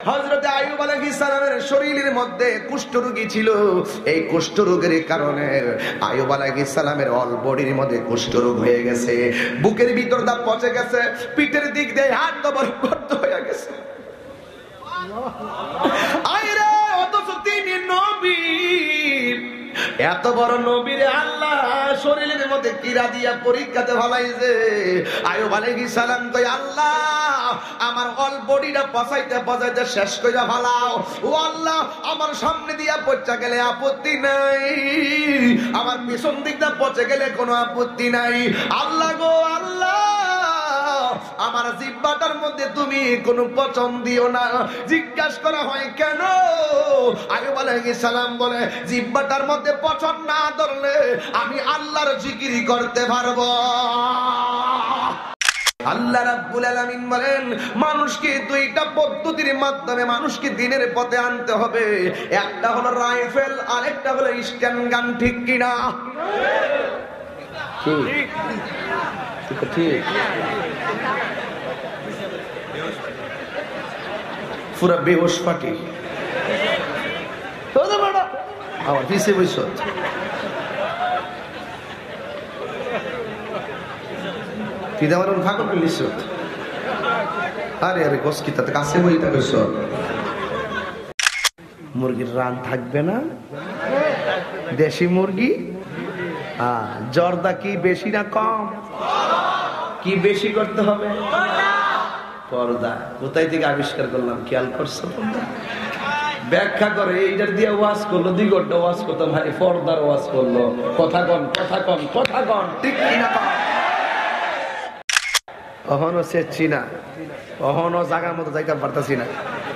হযরত আইয়ুব আলাইহিস সালামের শরীরের মধ্যে কুষ্ঠরোগী ছিল। এই কুষ্ঠরোগের কারণে আইয়ুব আলাইহিস সালামের অল বডির মধ্যে কুষ্ঠরোগ হয়ে গেছে, বুকের ভিতর দা পচে গেছে, পিঠের দিক দিয়ে হাত দবর বদ্ধ হয়ে গেছে। আইরে অথচ তিনি নবী, এত বড় নবীরে আল্লাহ শরীরের মধ্যে কিরা দিয়া পরীক্ষাতে ফলাইছে। আইয়ুব আলাইহিস সালাম কই, আল্লাহ আমার অল বডিটা পচাইতে পচাইতে শেষ কইরা ফলাও। ও আল্লাহ, আমার সামনে দিয়া পচা গেলে আপত্তি নাই, আমার পিছন দিকটা পচে গেলে কোনো আপত্তি নাই। আল্লাহ গো আল্লাহ, আমার জিহ্বাটার মধ্যে তুমি কোনো পচন দিও না। জিজ্ঞাসা করা হয় কেন? আইয়ুব আলাইহিস সালাম বলে, জিহ্বাটার মধ্যে পচন না ধরলে আমি আল্লাহর জিকির করতে পারবো। আল্লাহ রাব্বুল আলামিন বলেন, মানুষকে দুইটা পদ্ধতির মাধ্যমে মানুষকে দ্বীনের পথে আনতে হবে। একটা হলো রাইফেল, আরেকটা হলো স্ট্যান্ড গান। ঠিক কিনা? ঠিক ঠিক। পুরা বেহোশ পাটি আমার পিছিয়ে বইস। মুরগির রান থাকবে না, দেশি মুরগি। জর্দা কি বেশি না কম? কি বেশি করতে হবে? পর্দা। কোথায় থেকে আবিষ্কার করলাম, খেয়াল করছো তোমরা? ব্যাখ্যা করে এইটার দিয়ে ওয়াজ করলো, 2 ঘন্টা ওয়াজ করতাম, ভাই পর্দার ওয়াজ করলো। কথা কন, কথা কন, কথা কন, ঠিক কিনা? অহনো সেচ্ছি না, অহনো জায়গার মতো যাইতে পারতাছি না,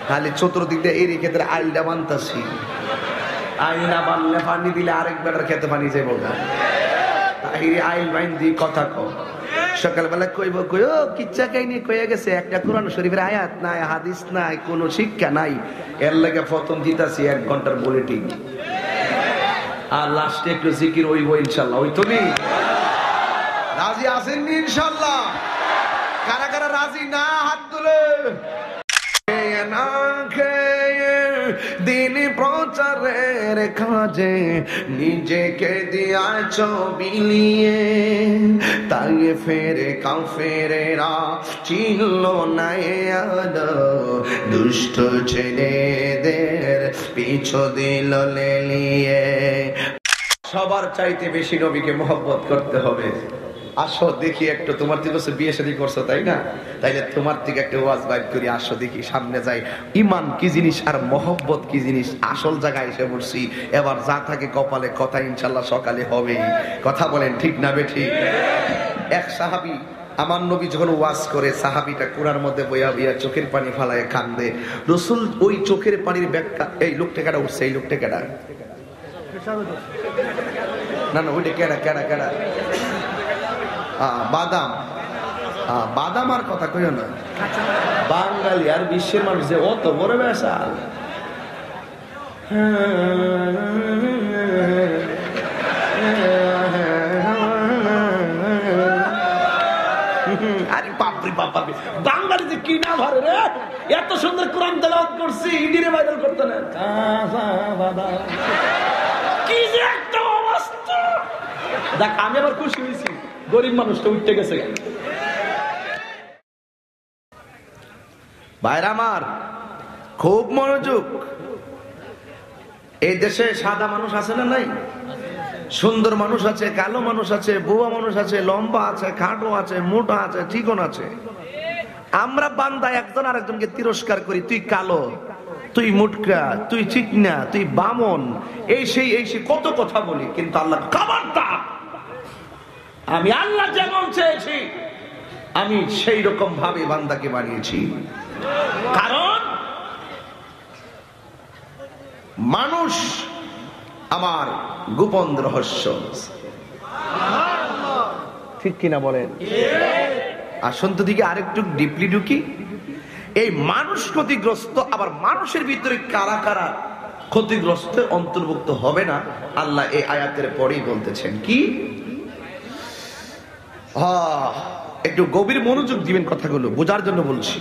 খালি চতুর্দিক দিয়ে এই ক্ষেত্রে আইলটা বানতাছি। আইল না বানলে পানি দিলে আরেক বেটার খেতে পানি যাইব না। আইল বাইন দিয়ে কথা কম। সকালবেলা কইব, কইও কিচ্ছা কাহিনী কয়ে গেছে, একটা কোরআন শরীফের আয়াত নাই, হাদিস নাই, কোনো শিক্ষা নাই। এর লাগে প্রথম দিতাছি 1 ঘন্টার বুলেটিন, আর লাস্টে একটু জিকির হইব ইনশাল্লাহ। ওই তুমি রাজি আছেন ইনশাল্লাহ? কারা কারা রাজি না হাত তুলে। দিন প্রচারের কাজে নিজেকে দিয়াছ বিলিয়ে, তাই ফেরে কাফেরেরা চিনল না দুষ্ট ছেলেদের পিছু দিল লেলিয়ে। সবার চাইতে বেশি নবীকে মহব্বত করতে হবে। আসো দেখি একটু, তোমার থেকে বিয়ে শাদী করছো তাই না, তাইলে তোমার থেকে একটা ওয়াজ বাইর করি, আসো দেখি সামনে যাই। ইমান কি জিনিস আর মহব্বত কি জিনিস আসল জায়গায় এসে বলছি। এবার যা থাকে কপালে, কথা ইনশাল্লাহ সকালে হবেই। কথা বলেন ঠিক না বেঠিক? এক সাহাবী, আমার নবী যখন ওয়াজ করে, সাহাবীটা কুরার মধ্যে বইয়া বইয়া চোখের পানি ফালায় কান্দে। রাসূল ওই চোখের পানির ব্যাখ্যা, এই লোকটা কেডা উঠছে, এই লোকটা কেডা? না না, ওইটা কেডা কেডা কেডা? বাদাম। বাদাম আর কথা কইও না, বাঙালি আর বিশ্বের মানুষ যে অত বড় ব্যবসা। আরে বাপরে বাপরে, বাঙালি যে কি না ধরে রে, এত সুন্দর কোরআন তেলাওয়াত করছি, ইন্ডিয়ানে ভাইরাল করতে না। কি যে একটা অবস্থা! দেখ, আমি আবার খুশি হয়েছি, গরিব মানুষটা উঠতে গেছে। ভাইরা আমার, খুব মনোযোগ। এই দেশে সাদা মানুষ আছে না নাই? সুন্দর মানুষ আছে, কালো মানুষ আছে, বুয়া মানুষ আছে, লম্বা আছে, খাটো আছে, মোটা আছে, চিকন আছে। আমরা বান্দা একজন আরেকজনকে তিরস্কার করি, তুই কালো, তুই মুটকা, তুই চিকনা, তুই বামন, এই সেই কত কথা বলি। কিন্তু আল্লাহ খবরদার, আমি আল্লাহ যেমন চেয়েছি আমি সেই রকম ভাবে বান্দাকে বানিয়েছি। কারণ মানুষ আমার গোপন রহস্য। ঠিক কিনা বলেন? আসুন তো দিকে আরেকটু ডিপলি ঢুকি। এই মানুষ ক্ষতিগ্রস্ত, আবার মানুষের ভিতরে কারা কারা ক্ষতিগ্রস্ত অন্তর্ভুক্ত হবে না, আল্লাহ এই আয়াতের পরেই বলতেছেন। কি? একটু গভীর মনোযোগ দিবেন, কথাগুলো বোঝার জন্য বলছি।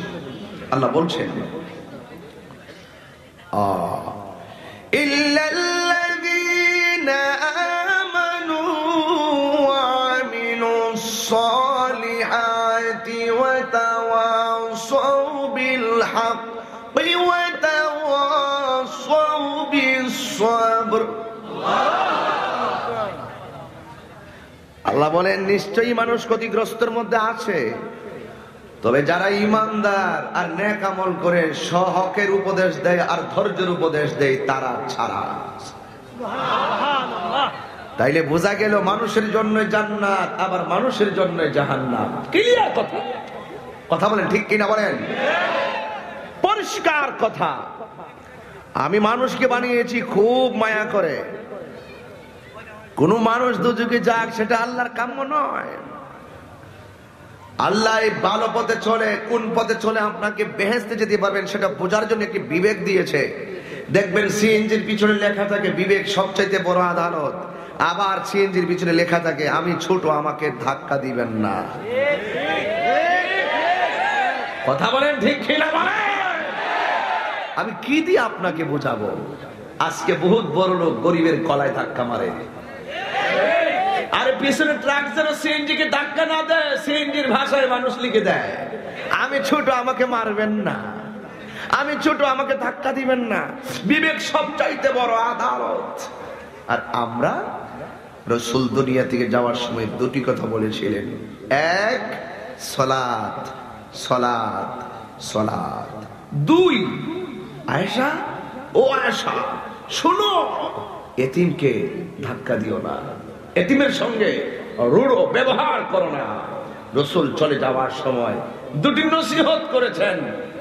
আল্লাহ বলছেন, ইল্লাল্লাযীনা আমানু ওয়া আমিলুস সালিহাতি ওয়া তাওয়াসাউ বিল হাক্কি ওয়া তাওয়াসাউ বিস সাবর। আল্লাহ বলেন নিশ্চয়ই মানুষ ক্ষতিগ্রস্তের মধ্যে আছে, তবে যারা ইমানদার আর নেক আমল করে সহকের উপদেশ দেয় আর ধৈর্যের উপদেশ দেয় তারা ছাড়া। তাইলে বোঝা গেল মানুষের জন্য জান্নাত আবার মানুষের জন্য জাহান্নাম। ক্লিয়ার কথা, কথা বলেন ঠিক কিনা বলেন? পরিষ্কার কথা। আমি মানুষকে বানিয়েছি খুব মায়া করে। কোন মানুষ দুজকে যাক সেটা আল্লাহর কাম্য নয়। আল্লাহ ভালো পথে চলে, কোন পথে চলে আপনাকে বেহেশতে যেতে পারবেন সেটা বোঝার জন্য একটি বিবেক দিয়েছে। দেখবেন সিএনজির পিছনে লেখা থাকে বিবেক সবচাইতে বড় আদালত, আবার সিএনজির পিছনে লেখা থাকে আমি ছোট, আমাকে ধাক্কা দিবেন না। কথা বলেন ঠিক কিনা বলেন? আমি কি দিয়ে আপনাকে বোঝাবো? আজকে বহুত বড় লোক গরিবের গলায় ধাক্কা মারে, আরে পিছনে ট্রাক যেন সিএনজি কে ধাক্কা না দেয়, সিএনজির ভাষায় মানুষ লিখে দেয় আমি ছোট, আমাকে মারবেন না, আমি ছোট, আমাকে ধাক্কা দিবেন না। বিবেক সবচাইতে বড় আদালত। আর আমরা রাসূল দুনিয়া থেকে যাওয়ার সময় দুটি কথা বলেছিলেন, এক সালাত সালাত সালাত, দুই আয়েশা ও আয়েশা শোনো এতিমকে ধাক্কা দিও না, এতিমের সঙ্গে রূঢ় ব্যবহার করো না। রাসূল চলে যাওয়ার সময় দুটি নসিহত করেছেন,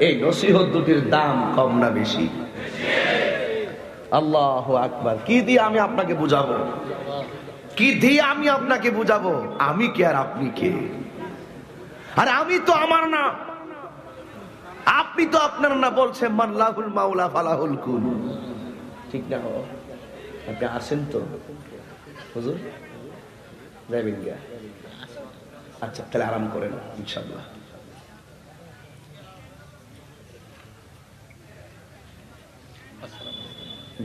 এই নসিহত দুটির দাম কম না বেশি? আল্লাহু আকবার। কি দিয়ে আমি আপনাকে বুঝাবো? কি দিয়ে আমি আপনাকে বুঝাবো? আমি কে আর আপনি কে? আরে আমি তো আমার না, আপনি তো আপনার না। বলছেন মান লাহুল মাওলা ফালাহুল কুল। ঠিক না? আপনি আসেন তো হুজুর, যাবেন গিয়া? আচ্ছা তাহলে আরাম করেন ইনশাআল্লাহ।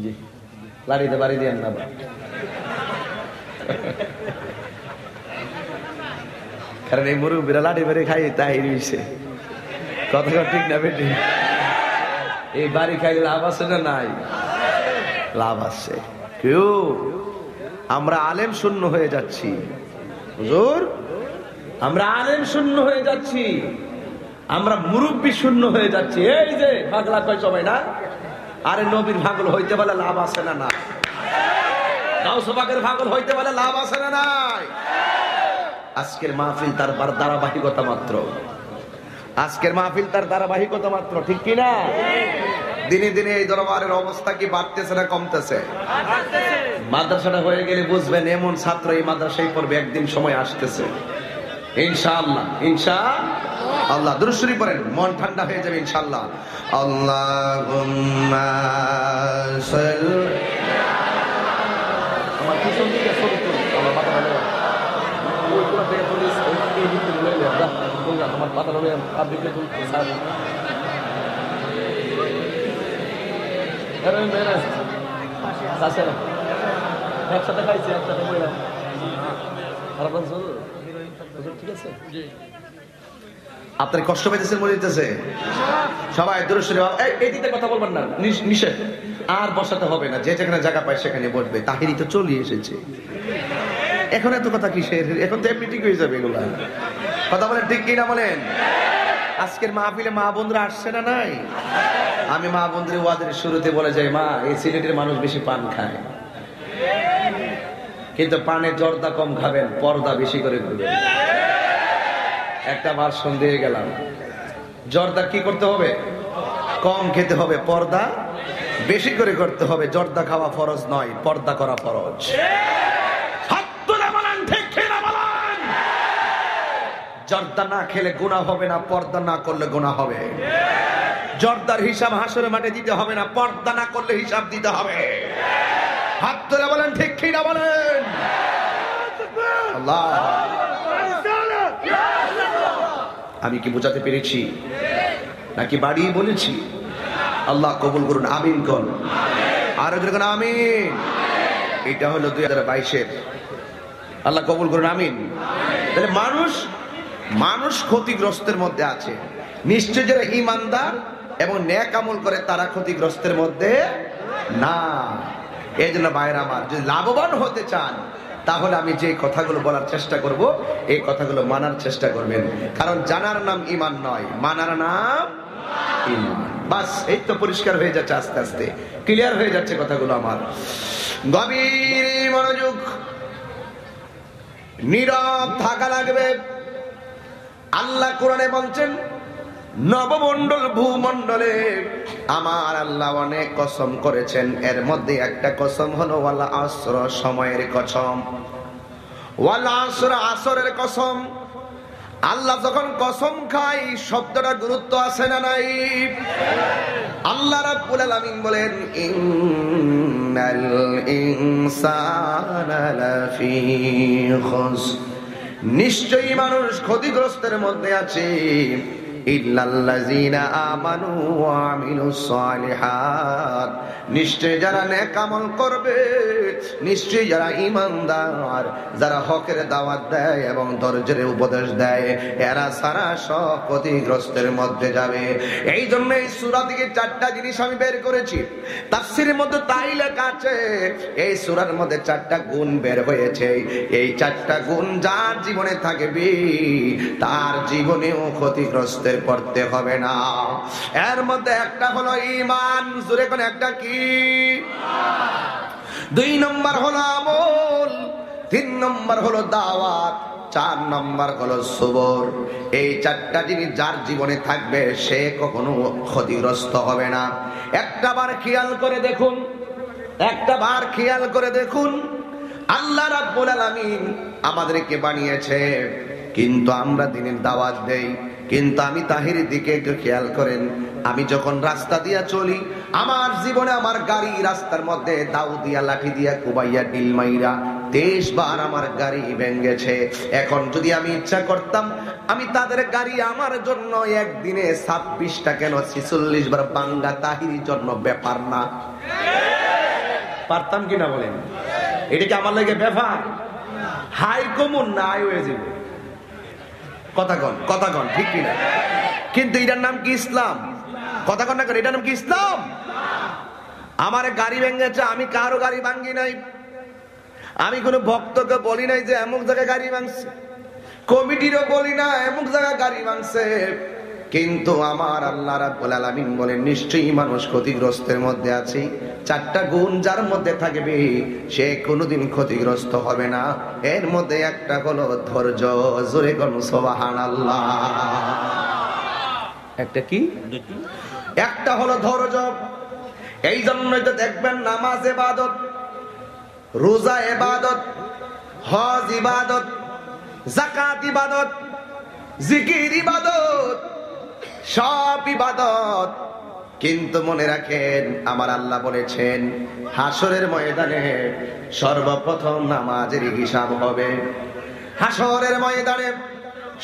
জি লাড়িতে বাড়ি দেন না, কারণ এই মুরব্বীরা লাঠি বেড়ে খাই তাই রয়েছে। কথা ঠিক না বেটি? এই বাড়ি খাইলে লাভ আছে না নাই? লাভ আছে। কেউ আমরা আলেম শূন্য হয়ে যাচ্ছি হুজুর, আমরা আলেম শূন্য হয়ে যাচ্ছি, আমরা মুরব্বী শূন্য হয়ে যাচ্ছি। এই যে পাগলা কয় সবাই না, আরে নবীর পাগল হইতে বলে লাভ আছে না নাই? গাউসে পাকের পাগল হইতে বলে লাভ আছে না নাই? আজকের মাহফিল তার ধারাবাহিকতা মাত্র, আজকের মাহফিল তার ধারাবাহিকতা মাত্র, ঠিক কিনা? দিনে দিনে এই দরবারের অবস্থা কি বাড়তেছে না কমতেছে? মাদ্রাসাটা হয়ে গেলে বুঝবেন এমন ছাত্র এই মাদ্রাসায় পড়বে, একদিন সময় আসতেছে ইনশাআল্লাহ। ইনশাআল্লাহ দুরূদ শরীফ পড়েন, মন ঠান্ডা হয়ে যাবে ইনশাআল্লাহ। আল্লাহুম্মা সাল্লি। আমার পিছন দিকে ছবি তুলি, আমার মাথা ভালো ওই পুরো থেকে পুলিশ এই দিকে লয়ে লে দা তোমরা আমার মাথা লয়ে পাবলিকে তুলতে স্যার। আরে মেরা সাসে একসাথে খাইছি, একসাথে বললাম খারাপ লাগছে হুজুর? ঠিক আছে জি। আপনার কষ্ট পাইতেছেন মনে হইতেছে? সবাই দূরে সরে এই দিকে কথা বলবেন না, নিষেধ। আর বসাতে হবে না, যে যেখানে জায়গা পায় সেখানে বসবে। তাহিরি তো চলে এসেছে, এখন এত কথা কিসের? এখন তো এমনি ঠিক হয়ে যাবে এগুলা। কথা বলেন ঠিক কিনা বলেন? আজকের মাহফিলে মা বোনরা আসছে না নাই? আমি মা বোনদের ওয়াজের শুরুতে বলে যাই, মা এই সিলেটের মানুষ বেশি পান খায়, কিন্তু পানে জর্দা কম খাবেন, পর্দা বেশি করে করবেন। একটা ভার্সন দিয়ে গেলাম, জর্দা কি করতে হবে? কম খেতে হবে, পর্দা বেশি করে করতে হবে। জর্দা খাওয়া ফরজ নয়, পর্দা করা ফরজ। জর্দা না খেলে গুনাহ হবে না, পর্দা না করলে গুনাহ হবে। জর্দার হিসাব হাসরের মাঠে দিতে হবে না, পর্দা না করলে হিসাব দিতে হবে। হাত তুলে বলেন ঠিক কি না বলেন? আল্লাহ, আমি কি বোঝাতে পেরেছি নাকি বাড়িয়ে বলেছি? আল্লাহ কবুল করুন, আমিন কোন, আর যখন আমিন। এটা হলো 2022-এর, আল্লাহ কবুল করুন, আমিন। তাহলে মানুষ ক্ষতিগ্রস্তের মধ্যে আছে। নিশ্চয় যারা ঈমানদার এবং নেক আমল করে তারা ক্ষতিগ্রস্তের মধ্যে না। এই জন্য ভাইরা আমার, যদি লাভবান হতে চান তাহলে আমি যে কথাগুলো বলার চেষ্টা করব এই কথাগুলো মানার চেষ্টা করবেন। কারণ জানার নাম ঈমান নয়, মানার নাম ঈমান। বাস এই তো পরিষ্কার হয়ে যাচ্ছে, আস্তে আস্তে ক্লিয়ার হয়ে যাচ্ছে কথাগুলো আমার। গভীর মনোযোগ, নীরব থাকা লাগবে। আল্লাহ কোরআনে বলছেন, নবমণ্ডল ভূমণ্ডলে আমার আল্লাহ অনেক কসম করেছেন, এর মধ্যে একটা কসম হলো ওয়াল আসর, সময়ের কসম। ওয়াল আসর, আসরের কসম। আল্লাহ যখন কসম খায় শব্দটা গুরুত্ব আছে না নাই? আল্লাহ রাব্বুল আলামিন বলেন, ইন্নাল ইনসানা লাফি খুসর, নিশ্চয়ই মানুষ ক্ষতিগ্রস্তের মধ্যে আছে। ইল্লাল্লাযীনা আমানু ওয়া আমিলুস সালিহাত, নিশ্চয় যারা নেক আমল করবে, নিশ্চয় যারা ঈমানদার, যারা হকের দাওয়াত দেয় এবং ধৈর্যের উপদেশ দেয়, এরা সারা সব ক্ষতিগ্রস্তের মধ্যে যাবে। এই জন্য এই সূরা থেকে 4টা জিনিস আমি বের করেছি। তাফসীরের মধ্যে তাই লেখা আছে, এই সূরার মধ্যে 4টা গুণ বের হয়েছে। এই 4টা গুণ যার জীবনে থাকবে তার জীবনেও ক্ষতিগ্রস্ত পড়তে হবে না। এর মধ্যে একটা হলো ঈমান, জোরে কোন একটা কি? 2 নম্বর হলো আমল, 3 নম্বর হলো দাওয়াত, 4 নম্বর হলো সবর। এই 4টা জিনিস যার জীবনে থাকবে সে কখনো ক্ষতিগ্রস্ত হবে না। একটাবার খেয়াল করে দেখুন, একটাবার খেয়াল করে দেখুন, আল্লাহ রাব্বুল আলামিন আমাদেরকে বানিয়েছে, কিন্তু আমরা দিনের দাওয়াত দেই। কিন্তু আমি তাহিরের দিকে একটু খেয়াল করেন, আমি যখন রাস্তা দিয়া চলি, আমার জীবনে আমার গাড়ি রাস্তার মধ্যে দাউ দিয়া, লাঠি দিয়া, কুবাইয়া, ডিল মাইরা 23 বার আমার গাড়ি ভেঙেছে। এখন যদি আমি ইচ্ছা করতাম, আমি তাদের গাড়ি আমার জন্য একদিনে 26টা কেন 46 বার বাঙ্গা তাহিরির জন্য ব্যাপার না? পারতাম কিনা বলেন? এটা কি আমার লাগে ব্যাপার? হাই কমন নাই হয়ে যাবে। কথাগণ ঠিক কিনা? কিন্তু এটার নাম কি ইসলাম? কথাগণ না করে, এটার নাম কি ইসলাম? আমার গাড়ি ভেঙেছে, আমি কারো গাড়ি ভাঙ্গি নাই, আমি কোন ভক্তকে বলি নাই যে এমুক জায়গায় গাড়ি ভাঙছে, কমিটিরও বলি না এমুক জায়গায় গাড়ি ভাঙছে। কিন্তু আমার আল্লাহ রাব্বুল আলামিন বলেন, নিশ্চয়ই মানুষ ক্ষতিগ্রস্তের মধ্যে আছে। 4টা গুণ যার মধ্যে থাকবে সে কোনোদিন ক্ষতিগ্রস্ত হবে না। এর মধ্যে একটা হলো ধৈর্য, জোরে কোন সুবহানাল্লাহ। একটা কি? একটা হলো ধৈর্য। এই জন্যই তো দেখবেন নামাজ ইবাদত, রোজা ইবাদত, হজ ইবাদত, যাকাত ইবাদত, জিকির ইবাদত, সব ইবাদত। কিন্তু মনে রাখেন, আমার আল্লাহ বলেছেন হাসরের ময়দানে সর্বপ্রথম নামাজের হিসাব হবে। হাসরের ময়দানে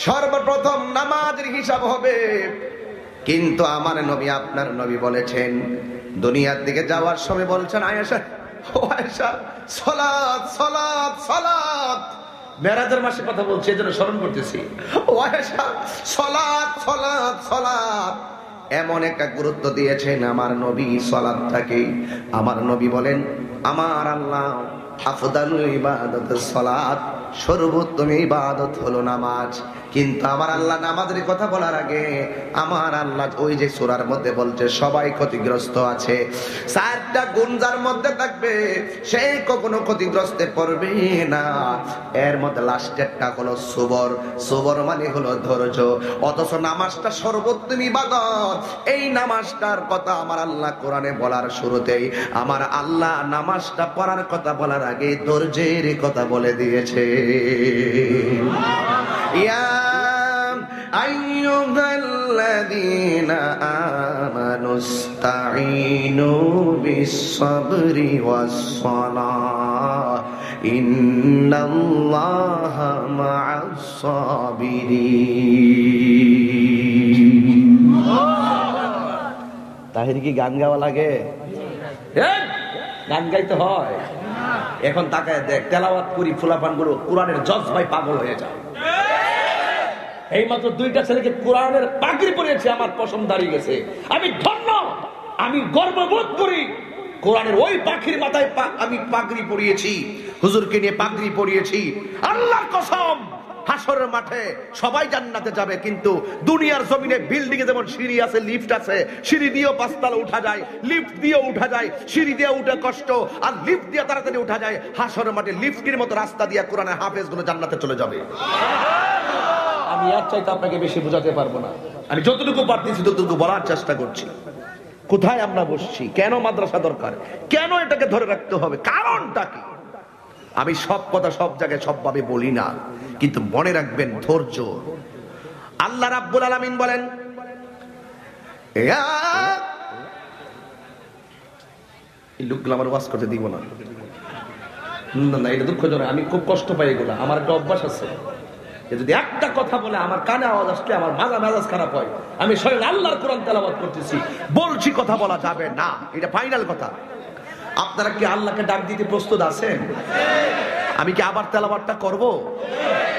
সর্বপ্রথম নামাজের হিসাব হবে। কিন্তু আমার নবী, আপনার নবী বলেছেন, দুনিয়ার দিকে যাওয়ার সময় বলছেন, আয়েশা, ও আয়েশা, সালাত সালাত সালাত। মেরাজের মাসে কথা বলছি, এজন্য স্মরণ করতেছি। ও আয়েশা, সালাত সালাত সালাত। এমন একটা গুরুত্ব দিয়েছেন আমার নবী সালাতটাকে। আমার নবী বলেন, আমার আল্লাহ আফদালুল ইবাদাতুস সালাত, সর্বোত্তম ইবাদত হলো নামাজ। কিন্তু আমার আল্লাহ নামাজের কথা বলার আগে আমার আল্লাহ ওই যে সূরার মধ্যে বলছে সবাই ক্ষতিগ্রস্ত আছে। 4টা গুণ যার মধ্যে থাকবে সে কখনো ক্ষতিগ্রস্তে পড়বে না। এর মধ্যে লাস্টেরটা হলো সবর। সবর মানে হলো ধৈর্য। অথচ নামাজটা সর্বোত্তম ইবাদত। এই নামাজটার কথা আমার আল্লাহ কোরআনে বলার শুরুতেই আমার আল্লাহ নামাজটা পড়ার কথা বলার আগে ধৈর্যের কথা বলে দিয়েছে। ইয়া আইয়ুহাল্লাযীনা আমানুস্তাঈনু বিস-সাবরি ওয়াস-সালাহ ইন্নাল্লাহা মা'আস-সাবিরিন। তাহির কি গান গাওয়া লাগে? গান গাইতে হয়? এখন তাকায় দেখ, তেলাওয়াত করি ফুলাপান গুলো কোরআনের জজবায় পাগল হয়ে যায়। এই মাত্র 2টা ছেলেকে কোরআনের পাগড়ি পরিয়েছে, আমার পশম দাঁড়িয়ে গেছে। আমি ধন্য, আমি গর্ববোধ করি। কোরআনের ওই পাখির মাথায় আমি পাগড়ি পরিয়েছি, হুজুরকে নিয়ে পাগড়ি পরিয়েছি। আল্লাহর কসম, হাসরের মাঠে সবাই জান্নাতে যাবে, কিন্তু দুনিয়ার জমিনে বিল্ডিং এ যেমন সিঁড়ি আছে, লিফট আছে, সিঁড়ি দিয়েও 5 তলা উঠা যায়, লিফট দিয়েও উঠা যায়, সিঁড়ি দিয়ে উঠা কষ্ট, আর লিফট দিয়ে তাড়াতাড়ি উঠা যায়। হাসরের মাঠে লিফটের মতো রাস্তা দিয়ে কোরআনের হাফেজ গুলো জান্নাতে চলে যাবে। আমি আর চাইতে আপনাকে বেশি বোঝাতে পারবো না, আমি যতটুকু পারতেছি ততটুকু বলার চেষ্টা করছি। কোথায় আমরা বসছি, কেন মাদ্রাসা দরকার, কেন এটাকে ধরে রাখতে হবে, কারণটা কি? আমি সব কথা সব জায়গায় সবভাবে বলি না, কিন্তু মনে রাখবেন ধৈর্য। আল্লাহ রাব্বুল আলামিন বলেন, এই লোকগুলো আমার ওয়াজ করতে দিব না, না এটা দুঃখজনক, আমি খুব কষ্ট পাই এগুলো। আমার একটা অভ্যাস আছে, যদি একটা কথা বলে আমার কানে আওয়াজ আসলে আমার মেজাজ খারাপ হয়। আমি স্বয়ং আল্লাহর কোরআন তেলাওয়াত করতেছি, বলছি কথা বলা যাবে না, এটা ফাইনাল কথা। আপনারা কি আল্লাহকে ডাক দিতে প্রস্তুত আছেন? আমি কি আবার তেলাওয়াতটা করব?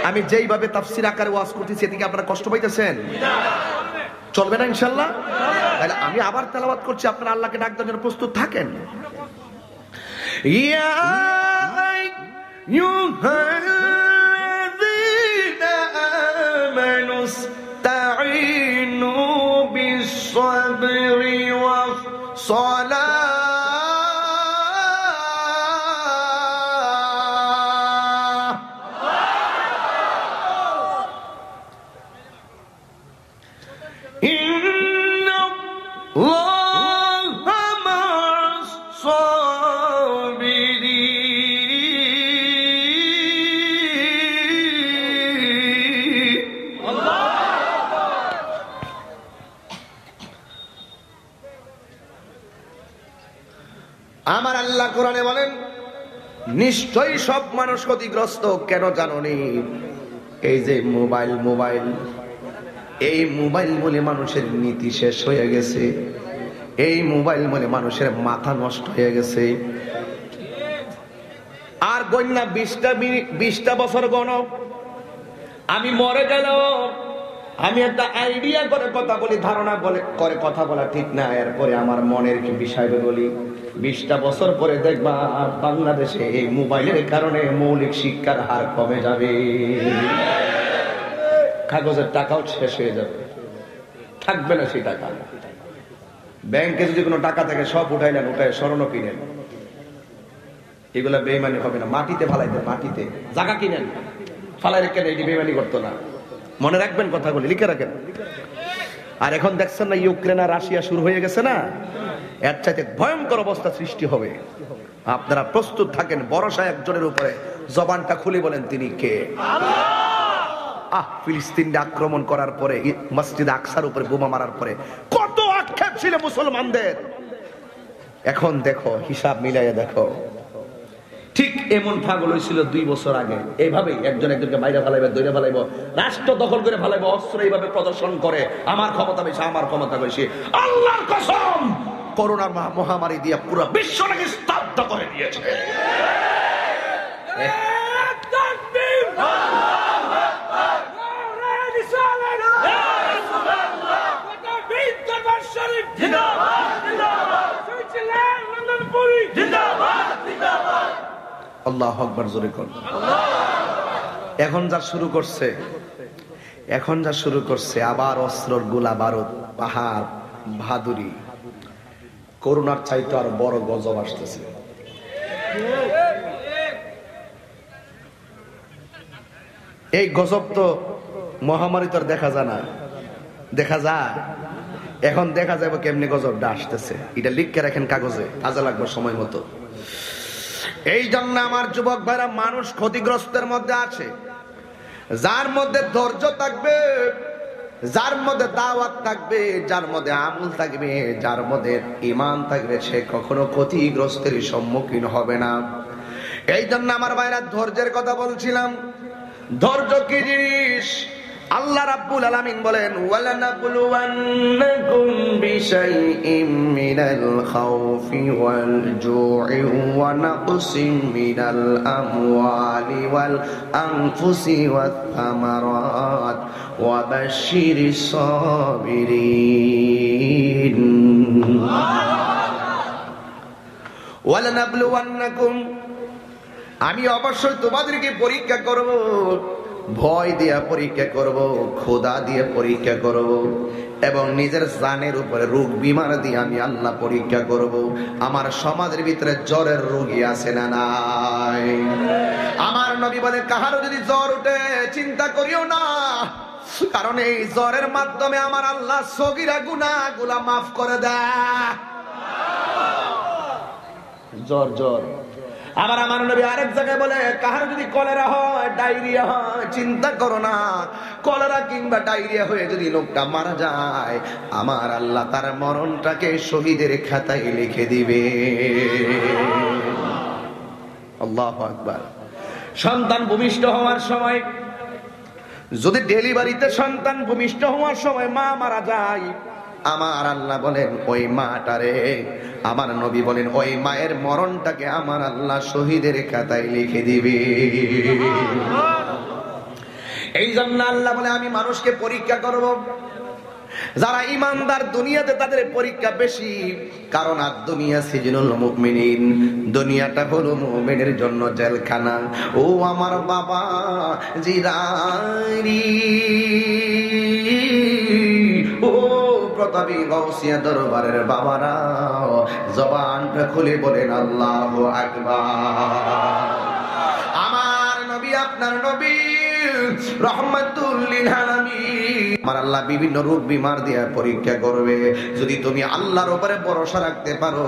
আমি যেইভাবে তাফসীর আকারে ওয়াজ করতেছি এদিকে আপনারা কষ্ট পাইতেছেন? চলবে না ইনশাআল্লাহ? তাহলে আমি আবার তেলাওয়াত করছি, আপনারা আল্লাহকে ডাক দেওয়ার জন্য প্রস্তুত থাকেন। ইয়া আইয়ুহাল্লাযীনা আমানু ইসতাঈনু বিস-সাবরি ওয়াস-সালাহ। আমার আল্লাহ কোরআনে বলেন, নিশ্চয়ই সব মানুষ ক্ষতিগ্রস্ত। কেন জানোনি? এই যে মোবাইল এই মোবাইল বলে মানুষের নীতি শেষ হয়ে গেছে, এই মোবাইল বলে মানুষের মাথা নষ্ট হয়ে গেছে। আর গণ্যা 20টা বছর গণ, আমি মরে গেল, আমি একটা আইডিয়া করে কথা বলি, ধারণা করে কথা বলা ঠিক না, এরপরে আমার মনের কি বিষয় বলি। 20টা বছর পরে দেখবা বাংলাদেশে এই মোবাইলের কারণে মৌলিক শিক্ষার হার কমে যাবে, কাগজের টাকাও শেষ হয়ে যাবে, থাকবে না সেই টাকা। ব্যাংকে যদি কোনো টাকা থাকে সব উঠাইলেন, উঠায় স্বর্ণ কিনেন, এগুলা বেইমানি হবে না। মাটিতে ফালাইতেন, মাটিতে জায়গা কিনেন, ফালাই রেখে এটি বেইমানি করতো না। মনে রাখবেন কথাগুলি, লিখে রাখেন। আর এখন দেখছেন না ইউক্রেন আর রাশিয়া শুরু হয়ে গেছে না, এর চাইতে ভয়ঙ্কর অবস্থা সৃষ্টি হবে। আপনারা প্রস্তুত থাকেন। ভরসা একজনের উপরে, জবানটা খুলে বলেন তিনি কে? ফিলিস্তিনে আক্রমণ করার পরে, মসজিদ আকসার উপরে বোমা মারার পরে কত আক্ষেপ ছিল মুসলমানদের। এখন দেখো, হিসাব মিলাইয়া দেখো, ঠিক এমন পাগল হয়েছিল 2 বছর আগে। এইভাবেই একজন একজনকে বাইরে ফেলাইবে, দৈরে ফেলাইব, রাষ্ট্র দখল করে ফেলাইব, অস্ত্র এইভাবে প্রদর্শন করে, আমার ক্ষমতা বেশি, আমার ক্ষমতা বেশি। আল্লাহর কসম, করোনা মহামারী দিয়ে পুরো বিশ্বটাকে স্তব্ধ করে দিয়েছে। আল্লাহু আকবার, জোরে কর। এখন যা শুরু করছে আবার অস্ত্রর গোলা বারুদ, পাহাড় বাহাদুরি, করোনার চাইতে আরো বড় গজব আসতেছে। এই গজব তো মহামারী তো দেখা যায় না, দেখা যায় এখন দেখা যাবে কেমনি গজবটা আসতেছে। এটা লিখে রাখেন কাগজে, কাজে লাগবে সময় মতো। এই জন্য আমার যুবক ভাইরা, মানুষ ক্ষতিগ্রস্তের মধ্যে আছে। যার মধ্যে ধৈর্য থাকবে, যার মধ্যে দাওয়াত থাকবে, যার মধ্যে আমল থাকবে, যার মধ্যে ঈমান থাকবে, সে কখনো ক্ষতিগ্রস্তের সম্মুখীন হবে না। এই জন্য আমার ভাইরা, ধৈর্যের কথা বলছিলাম। ধৈর্য কি জিনিস? আল্লাহ রাব্বুল আলামিন বলেন ওয়ালানাবলুওয়ান্নাকুম বিশাইইম মিনাল খাউফি ওয়াল জু'i ওয়া নাকসিম মিনাল আমওয়ালি ওয়াল আনফুসি ওয়াত থামারাত ওয়া বাশশিরিস সাবিরিন। ওয়ালানাবলুওয়ান্নাকুম, আমি অবশ্যই তোমাদেরকে পরীক্ষা করব, ভয় দিয়া পরীক্ষা করব, ক্ষুধা দিয়ে পরীক্ষা করব, এবং নিজের জানের উপরে রোগ বিমার দিয়ে আমি আল্লাহ পরীক্ষা করব। আমার সমাজের ভিতরে জ্বরের রোগী আছে না নাই? আমার নবী বলে কাহারও যদি জ্বর উঠে চিন্তা করিও না, কারণ এই জ্বরের মাধ্যমে আমার আল্লাহ সগীরা গুনাহগুলা মাফ করে দেয়। জ্বর জ্বর। আবার আমার নবী আরেক জায়গায় বলে কাহার যদি কলেরা হয়, ডায়রিয়া হয়, চিন্তা করো না, কলেরা কিংবা ডায়রিয়া হয়ে যদি লোকটা মারা যায়, আমার আল্লাহ তার মরণটাকে শহীদের খাতায় লিখে দিবে। আল্লাহু আকবার। সন্তান ভূমিষ্ঠ হওয়ার সময়, যদি ডেলিভারিতে সন্তান ভূমিষ্ঠ হওয়ার সময় মা মারা যায়, আমার আল্লাহ বলেন ওই মাটারে, আমার নবী বলেন ওই মায়ের মরণটাকে আমার আল্লাহ শহীদের খাতায় লিখে দিবে। এই জন্য আল্লাহ বলে আমি মানুষকে পরীক্ষা করব। যারা ইমানদার দুনিয়াতে তাদের পরীক্ষা বেশি, কারণ আর দুনিয়া সিজনুল মুমিনিন, দুনিয়াটা হলো মুমিনের জন্য জেলখানা। ও আমার বাবা জিরানি, ও প্রতাপী গাউসিয়া দরবারের বাবারা, জবানটা খুলে বলেন আল্লাহু আকবার। আমার নবী, আপনার নবী রহমাতুল লিল আলামিন, আমার আল্লাহ বিভিন্ন রোগ বিমার দিয়ে পরীক্ষা করবে। যদি তুমি আল্লাহর উপরে ভরসা রাখতে পারো,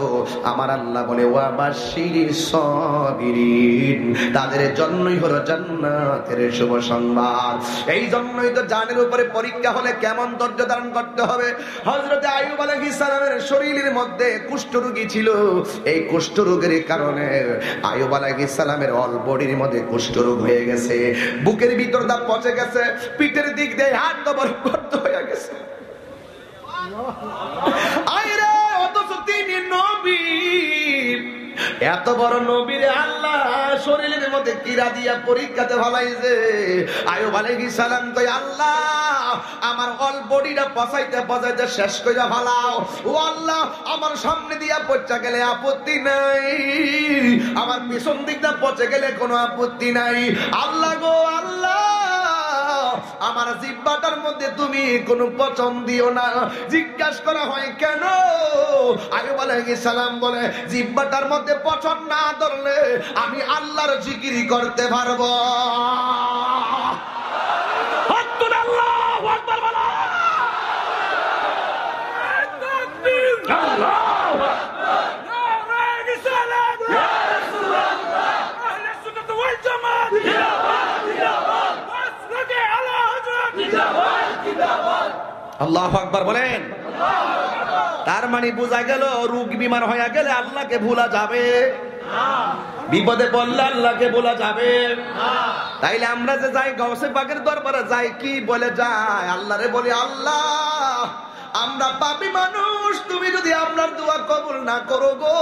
আমার আল্লাহ বলে ওয়া বাশশিরিস সাবিরিন, তাদের জন্যই হলো জান্নাতের শুভ সংবাদ। এই জন্যই তো জানের উপরে পরীক্ষা হলে কেমন ধৈর্য ধারণ করতে হবে। হযরত আইয়ুব আলাইহিস সালামের শরীরের মধ্যে কুষ্ঠরোগী ছিল। এই কুষ্ঠরোগের কারণে আইয়ুব আলাইহিস সালামের অল বডির মধ্যে কুষ্ঠরোগ হয়ে গেছে, বুকের ভিতর দা পচে গেছে, পিঠের দিক দিয়ে হাত দবর করতে হয়ে গেছে। আইরে অথচ তিনি নবী, এত বড় নবীর আল্লাহ শরীরের মধ্যে কিরা দিয়া পরীক্ষাতে ফলাইছে। আইয়ুব আলাইহিস সালাম কই আল্লাহ আমার অল বডিটা পচাইতে পচাইতে শেষ কইরা ফলাও। ও আল্লাহ আমার সামনে দিয়া পচা গেলে আপত্তি নাই, আমার পিছন দিকটা পচে গেলে কোনো আপত্তি নাই। আল্লাহ গো আল্লাহ, আমার জিহ্বাটার মধ্যে তুমি কোনো পচন দিও না। জিজ্ঞাসা করা হয় কেন? আইয়ুব আলাইহিস সালাম বলে জিহ্বাটার মধ্যে পচন না ধরলে আমি আল্লাহর জিকির করতে পারবো। আল্লাহু আকবার বলো। আল্লাহু আকবার। নারে রিসালাত ইয়া রাসূলুল্লাহ, আহলে সুন্নাত ওয়াল জামাত জিন্দাবাদ জিন্দাবাদ, মাসলাকে আলা হযরত জিন্দাবাদ জিন্দাবাদ। আল্লাহু আকবার বলেন। তার মানে বোঝা গেল রোগ বিমার হয়ে গেলে আল্লাহকে ভোলা যাবে না, বিপদে পড়লে আল্লাহকে ভোলা যাবে না। তাইলে আমরা যে যাই গাউসে পাকের দরবারে যাই, কি বলে যাই? আল্লাহরে বলি আল্লাহ আমরা পাপী মানুষ, তুমি যদি আপনার দোয়া কবুল না করো গো,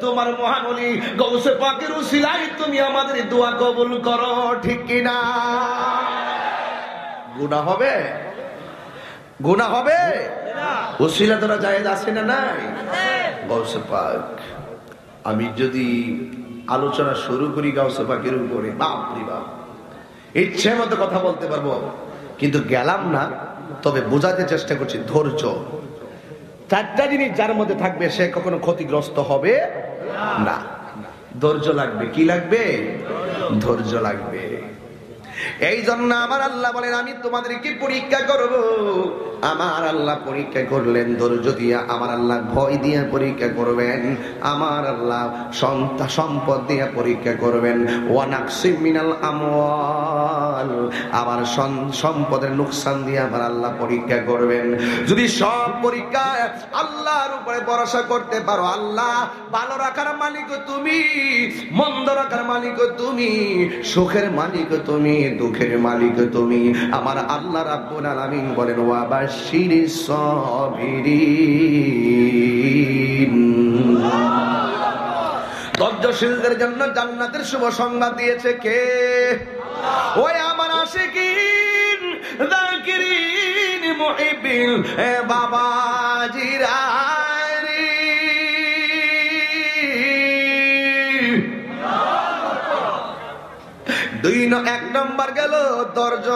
তোমার মহান ওলি গাউসে পাকের উসিলায় তুমি আমাদের দোয়া কবুল করো, ঠিক কি না? গুনাহ হবে, গুনাহ হবে, উসিলা তোরা জায়েজ আছে না নাই? গাউসে পাক, আমি যদি আলোচনা শুরু করি গাউসে পাকের উপরে, বাপ রে বাপ, ইচ্ছে মতো কথা বলতে পারবো, কিন্তু গেলাম না। তবে বোঝাতে চেষ্টা করছি ধৈর্য। চারটা জিনিস যার মধ্যে থাকবে সে কখনো ক্ষতিগ্রস্ত হবে না। ধৈর্য লাগবে। কি লাগবে? ধৈর্য লাগবে। এই জন্য আমার আল্লাহ বলেন আমি তোমাদেরকে পরীক্ষা করব। আমার আল্লাহ পরীক্ষা করলেন ধৈর্য দিয়া, আমার আল্লাহ ভয় দিয়া পরীক্ষা করবেন, আমার আল্লাহ সম্পদ দিয়া পরীক্ষা করবেন। ওয়ানাকসিম মিনাল আমওয়াল, আবার সম্পদের নুকসান দিয়ে আমার আল্লাহ পরীক্ষা করবেন। যদি সব পরীক্ষা আল্লাহর উপরে ভরসা করতে পারো, আল্লাহ ভালো রাখার মালিক তুমি, মন্দ রাখার মালিক তুমি, সুখের মালিক তুমি, দুঃখের মালিক তুমি। আমার আল্লাহ রাব্বুল আলামিন বলেন ওয়া বাশশিরিস সাবিরিন, ধৈর্যশীলদের জন্য জান্নাতের শুভ সংবাদ দিয়েছে কে? ওই আমার আশিকিন যাকিরিন মুহিবিন বাবাজিরা। এক নম্বর গেল ধৈর্য,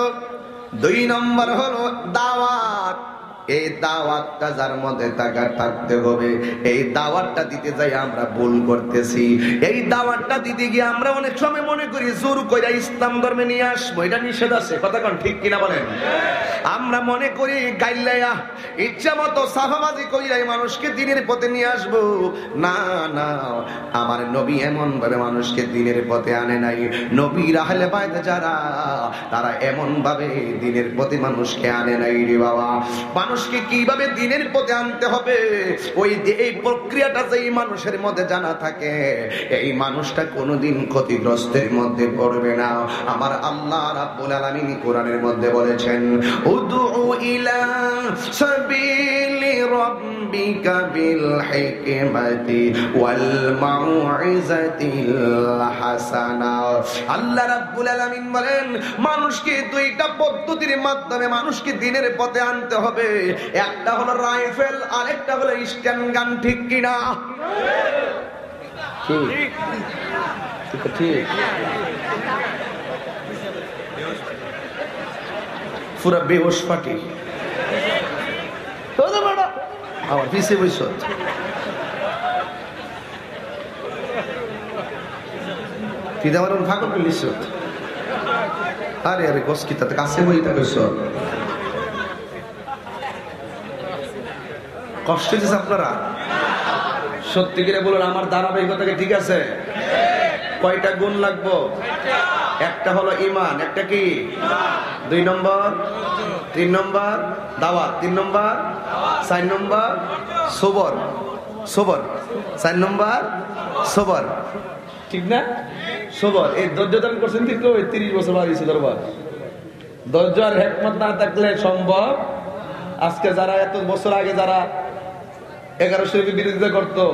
2 নম্বর হলো দাওয়াত। এই দাওয়াতটা যার মধ্যে থাকতে হবে। এই দাওয়াতটা দিতে যাই আমরা ভুল করতেছি। এই দাওয়াতটা দিতে গিয়ে আমরা অনেক সময় মনে করি জোর কইরা ইসলাম ধর্মে নিয়ে আসবো, এটা নিষেধ আছে, কথা কোন ঠিক কিনা বলেন? আমরা মনে করি গাইলাইয়া ইচ্ছা মতো সাফাবাজি কইরাই মানুষকে দ্বীনের পথে নিয়ে আসবো। না না, আমার নবী এমন ভাবে মানুষকে দ্বীনের পথে আনে নাই। নবীর আহলে বাইত যারা, তারা এমন ভাবে দ্বীনের পথে মানুষকে আনে নাই রে বাবা। মানুষকে কিভাবে দ্বীনের পথে আনতে হবে, ওই এই প্রক্রিয়াটা যেই মানুষের মধ্যে জানা থাকে, এই মানুষটা কোনোদিন ক্ষতিগ্রস্তের মধ্যে পড়বে না। আমার আল্লাহ রাব্বুল আলামিন কোরআনের মধ্যে বলেছেন উদউ ইলা সাবিলি রাব্বিকা বিল হিকমাতি ওয়াল মাউইজাতিল হাসানা। আল্লাহ রাব্বুল আলামিন বলেন মানুষকে দুইটা পদ্ধতির মাধ্যমে মানুষকে দ্বীনের পথে আনতে হবে। একটা হলো রাইফেল, আরেকটা হলো স্ট্যান্ড গান, ঠিক কিনা? ঠিক ঠিক। পুরা বেহোশ পাটি আমার পিছে বইস। পিতামার ফাঁকর পেলিস। আরে আরে গোস কি তাতে কাছে বইটা কইস। কষ্ট দিচ্ছে আপনারা? সত্যি করে বলুন আমার ধারাবাহিকতাকে ঠিক আছে? কয়টা গুণ লাগবো? একটা হলো ঈমান, একটা কি? 2 নম্বর, 3 নম্বর দাওয়াত, 3 নম্বর, 4 নম্বর সবর, 4 নম্বর সবর, ঠিক না? সবর। এই ধৈর্য দান করছেন ঠিক তো? 30 বছর বাড়িয়েছে দরবার। ধৈর্য আর হিকমত না থাকলে সম্ভব। আজকে যারা এত বছর আগে যারা 11 শরীফের বিরোধিতা করতো,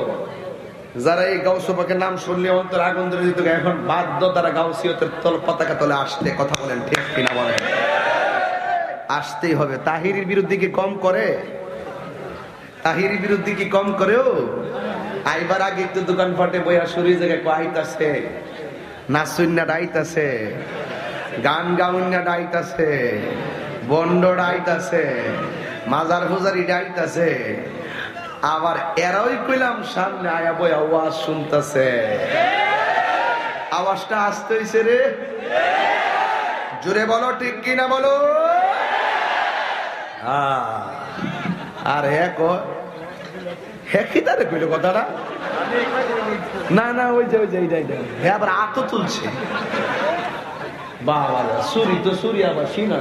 যারা এই গাউস পাকের নাম শুনলে অন্তর আগুন ধরে দিত, এখন বাধ্য তারা গাউসিয়তের পতাকা তলে আসতে। কথা বলেন ঠিক কিনা বলেন? আসতেই হবে। তাহিরির বিরুদ্ধে কি কম করে? তাহিরির বিরুদ্ধে কি কম করেও? আইবার আগে একটু দোকান ফাটে বইয়া শুরু জায়গায় আইতাছে, নাচুন্না ডাইতাছে, গান গাউন্না ডাইতাছে, বন্ড ডাইতাছে, মাজার ফুজারি ডাইতাছে। আবার এরাই কইলাম সামনে আয়া বইয়া আওয়াজ শুনতেছে। আওয়াজটা আসতে হইছে রে, জোরে বলো ঠিক কিনা বলো। আর হেকিদারে কইল কথাটা। না না, ওই যে হে আবার আতো তুলছে। বাবা সুরি তো সুরি, আবার সিনা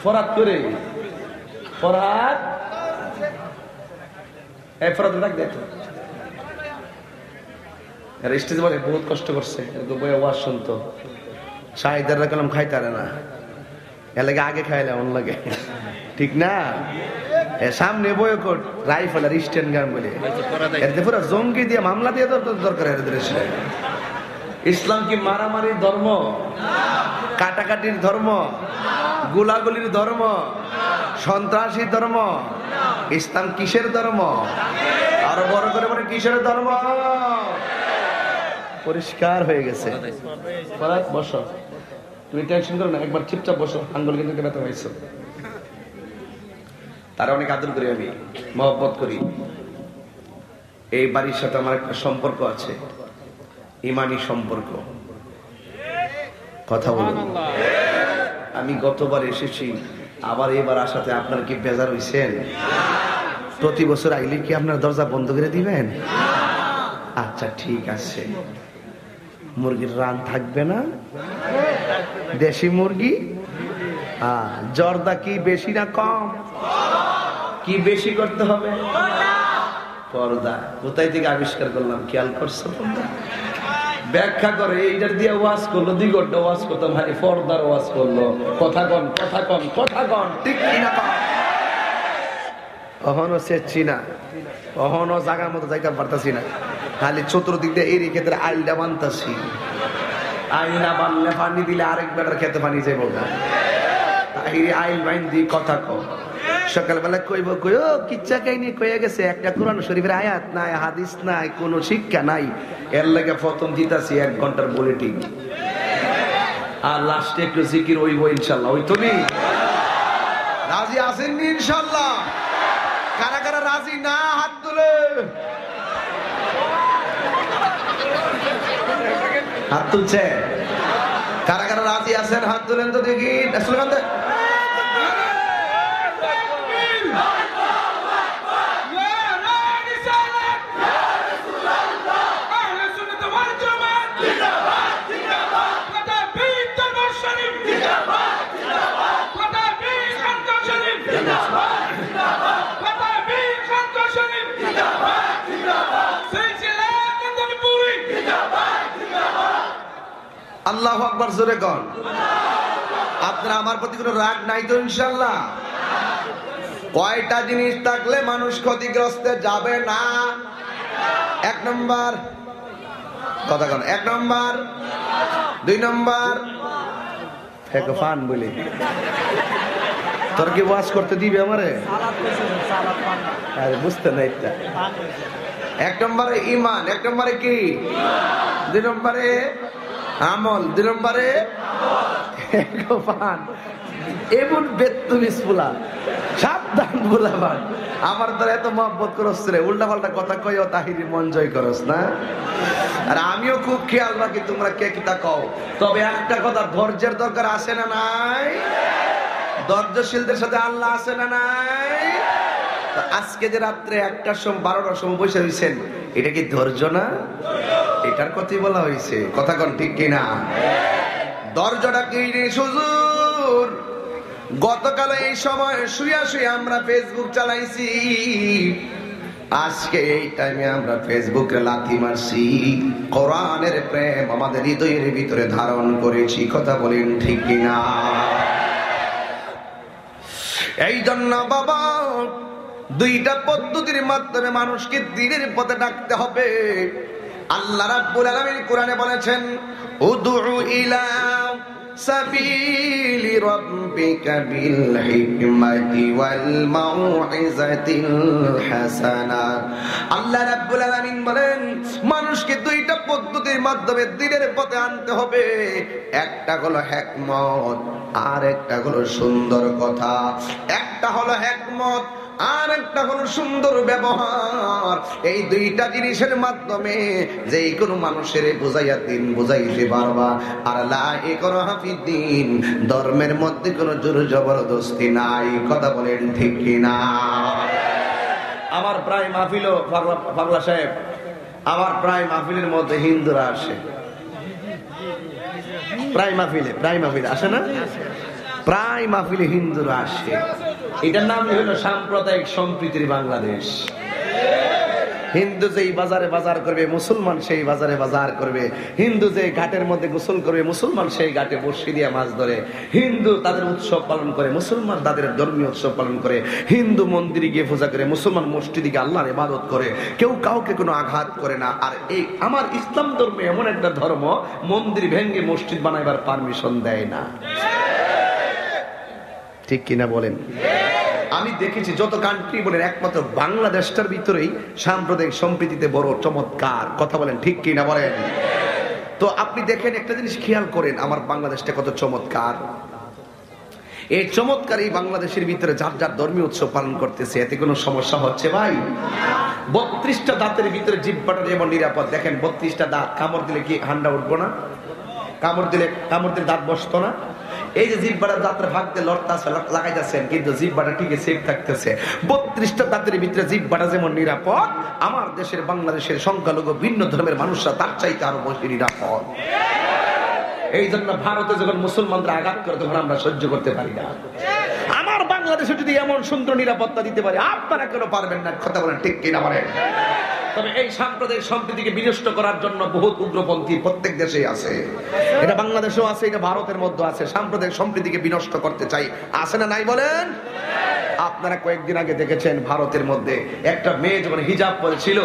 ফরাত করে ফরাত বহুত কষ্ট করছে ওয়াজ শুনতো। শাহিদাররা কলম খাইতারে না, এর লাগে আগে খাইলে অন লাগে, ঠিক না? সামনে বয়কট রাইফেল আর স্ট্যান্ড গান বলে এতে পুরো জঙ্গি দিয়ে মামলা দিয়ে দরকার। ইসলাম কি মারামারির ধর্ম, কাটাকাটির ধর্ম, গোলাগুলির ধর্ম, সন্ত্রাসী ধর্ম? ইসলাম কিসের ধর্ম? আরো বড় করে বলে কিসের ধর্ম? পরিষ্কার হয়ে গেছে। বসো, তুমি টেনশন করো না, একবার চুপচাপ বসো। আঙ্গুল কিন্তু ব্যথা হয়েছে। তারা অনেক আদর করি, আমি মহব্বত করি। এই বাড়ির সাথে আমার একটা সম্পর্ক আছে, ইমানি সম্পর্ক। কথা বলুন। আমি গতবার এসেছি, আবার এবার আসাতে আপনার কি বেজার হইছেন? প্রতি বছর আইলে কি আপনার দরজা বন্ধ করে দিবেন? আচ্ছা ঠিক আছে। মুরগির রান থাকবে না? দেশি মুরগি। জর্দা কি বেশি না কম? কি বেশি করতে হবে? পর্দা। কোথায় থেকে আবিষ্কার করলাম, খেয়াল করছো তোমরা? ব্যাখ্যা করে এইটার দিয়ে ওয়াজ করলো, 2 ঘন্টা ওয়াজ করতাম, ভাই পর্দার ওয়াজ করলো। কথা কন কথা কন কথা কন, ঠিক কিনা? কখনো চেচ্ছি না, কখনো জায়গার মতো যাইতে পারতাছি না, খালি চতুর্দিক দিয়ে এই ক্ষেত্রে আইলটা বানতাছি। আইল না বানলে পানি দিলে আরেক বেটার খেতে পানি যাইব না, আইল বাইন দি কথা কম। সকালবেলা কইব কই ও কিচ্ছা কাহিনী কয়ে গেছে, একটা কোরআন শরীফের আয়াত নাই, হাদিস নাই, কোনো শিক্ষা নাই। এর লাগে প্রথম দিতাছি 1 ঘন্টার বুলেটিন, আর লাস্টে একটু জিকির হইব ইনশাল্লাহ। ওই তুমি রাজি আছেন ইনশাল্লাহ? কারা কারা রাজি না হাত তুলে, হাত তুলছে। কারা কারা রাজি আছেন হাত তুলেন তো দেখি। স্লোগান দেন। আল্লাহু আকবার, জোরে কর। আপনারা আমার প্রতি কোনো রাগ নাই তো ইনশাআল্লাহ? কয়টা জিনিস থাকলে মানুষ ক্ষতিগ্রস্ত যাবে না? 1 নম্বর কথা কন, 1 নম্বর, 2 নম্বর ফান বলি। তোর কি ওয়াজ করতে দিবে আমারে? আরে বুঝতে নাই। 1 নম্বরে ঈমান, 1 নম্বরে কি? 2 নম্বরে আমল, 2 নম্বরে ফান। এমন বেত্তুমিস ফুলা, সাবধান ফুলাবান। আমার দ্বারা এত মহব্বত করস রে, উল্টা পাল্টা কথা কইও তাহিরি মন জয় করস না। আর আমিও খুব খেয়াল রাখি তোমরা কে কিতা কও। তবে একটা কথা, ধৈর্যের দরকার আছে না নাই? ধৈর্যশীলদের সাথে আল্লাহ আছে না নাই? আজকে যে রাত্রে 1টার সময় 12টার সময় বসে হয়েছেন, এটা কি ধৈর্য না? এটার কথাই বলা হয়েছে, কথা কন ঠিক কিনা? ধৈর্যটা কি হুজুর? গতকাল এই সময় শুয়া শুয়া আমরা ফেসবুক চালাইছি, আজকে এই টাইমে আমরা ফেসবুকে লাথি মারছি। কোরআনের প্রেম আমাদের হৃদয়ের ভিতরে ধারণ করেছি, কথা বলেন ঠিক কিনা? এই জন্য বাবা, 2টা পদ্ধতির মাধ্যমে মানুষকে দ্বীনের পথে ডাকতে হবে। আল্লাহ রাব্বুল আলামিন কোরআনে বলেছেন, উদউ ইলা সাবিলি রাব্বিকা বিল হিকমাতি ওয়াল মাউইজাতিল হাসানা। আল্লাহ রাব্বুল আলামিন বলেন, মানুষকে 2টা পদ্ধতির মাধ্যমে দ্বীনের পথে আনতে হবে। একটা হলো হিকমত, আর একটা হলো সুন্দর কথা। একটা হলো হিকমত, আর একটা হলো সুন্দর ব্যবহার। এই 2টা জিনিসের মাধ্যমে যে কোনো মানুষের বুঝাইয়া দিন বুঝাইতে পারবা। আর লা ইকরাহা ফিদ্দিন, ধর্মের মধ্যে কোনো জোর জবরদস্তি নাই, কথা বলেন ঠিক কিনা? আমার প্রায় মাহফিল, পাগলা সাহেব, আমার প্রায় মাহফিলের মধ্যে হিন্দুরা আসে। প্রায় মাহফিলে আসে না? প্রায় মাহফিলে হিন্দুরা আসে। এটার নাম হলো সাম্প্রদায়িক সম্প্রীতির বাংলাদেশ। হিন্দু যেই বাজারে বাজার করবে, মুসলমান সেই বাজারে বাজার করবে। হিন্দু যে ঘাটের মধ্যে গোসল করবে, মুসলমান সেই ঘাটে বর্ষি দিয়ে মাছ ধরে। হিন্দু তাদের উৎসব পালন করে, মুসলমান তাদের ধর্মীয় উৎসব পালন করে। হিন্দু মন্দিরে গিয়ে পূজা করে, মুসলমান মসজিদে গিয়ে আল্লাহর ইবাদত করে। কেউ কাউকে কোনো আঘাত করে না। আর এই আমার ইসলাম ধর্ম এমন একটা ধর্ম, মন্দির ভেঙে মসজিদ বানাইবার পারমিশন দেয় না, ঠিক কিনা বলেন? আমি দেখেছি যত কান্ট্রি বলেন, একমাত্র বাংলাদেশটার ভিতরেই সাম্প্রদায়িক সম্প্রীতিতে বড় চমৎকার, কথা বলেন ঠিক কিনা বলেন? তো আপনি দেখেন, একটা জিনিস খেয়াল করেন, আমার বাংলাদেশটা কত চমৎকার। এই চমৎকার এই বাংলাদেশের ভিতরে যার যার ধর্মীয় উৎসব পালন করতেছে, এতে কোনো সমস্যা হচ্ছে ভাই? 32টা দাঁতের ভিতরে জিহ্বাটা যেমন নিরাপদ, দেখেন 32টা দাঁত, কামড় দিলে কি হান্ডা উঠবো না? কামড় দিলে দাঁত বসতো না? এই যে জিহ্বাটা দাঁতের ভাগ দিয়ে লড়তাছে, লাগাইতেছেন, কিন্তু জিহ্বাটা ঠিক সেফ থাকতেছে। 32টা দাঁতের ভিতরে জিহ্বাটা যেমন নিরাপদ, আমার দেশের বাংলাদেশের সংখ্যালঘু ভিন্ন ধর্মের মানুষরা তার চাইতে আরো বেশি নিরাপদ। এই জন্য ভারতে যখন মুসলমানরা আঘাত করে, তখন আমরা সহ্য করতে পারি না। আমার বাংলাদেশে যদি এমন সুন্দর নিরাপত্তা দিতে পারে, আপনারা কেন পারবেন না? কথা বলেন ঠিক কিনা বলেন? তবে এই সাম্প্রদায়িক সম্প্রীতিকে বিনষ্ট করার জন্য বহুত উগ্রপন্থী প্রত্যেক দেশেই আছে। এটা বাংলাদেশেও আছে, এটা ভারতের মধ্যে আছে। সাম্প্রদায়িক সম্প্রীতিকে বিনষ্ট করতে চাই, আছে না নাই বলেন? আপনারা কয়েকদিন আগে দেখেছেন ভারতের মধ্যে একটা মেয়ে যখন হিজাব পরেছিল,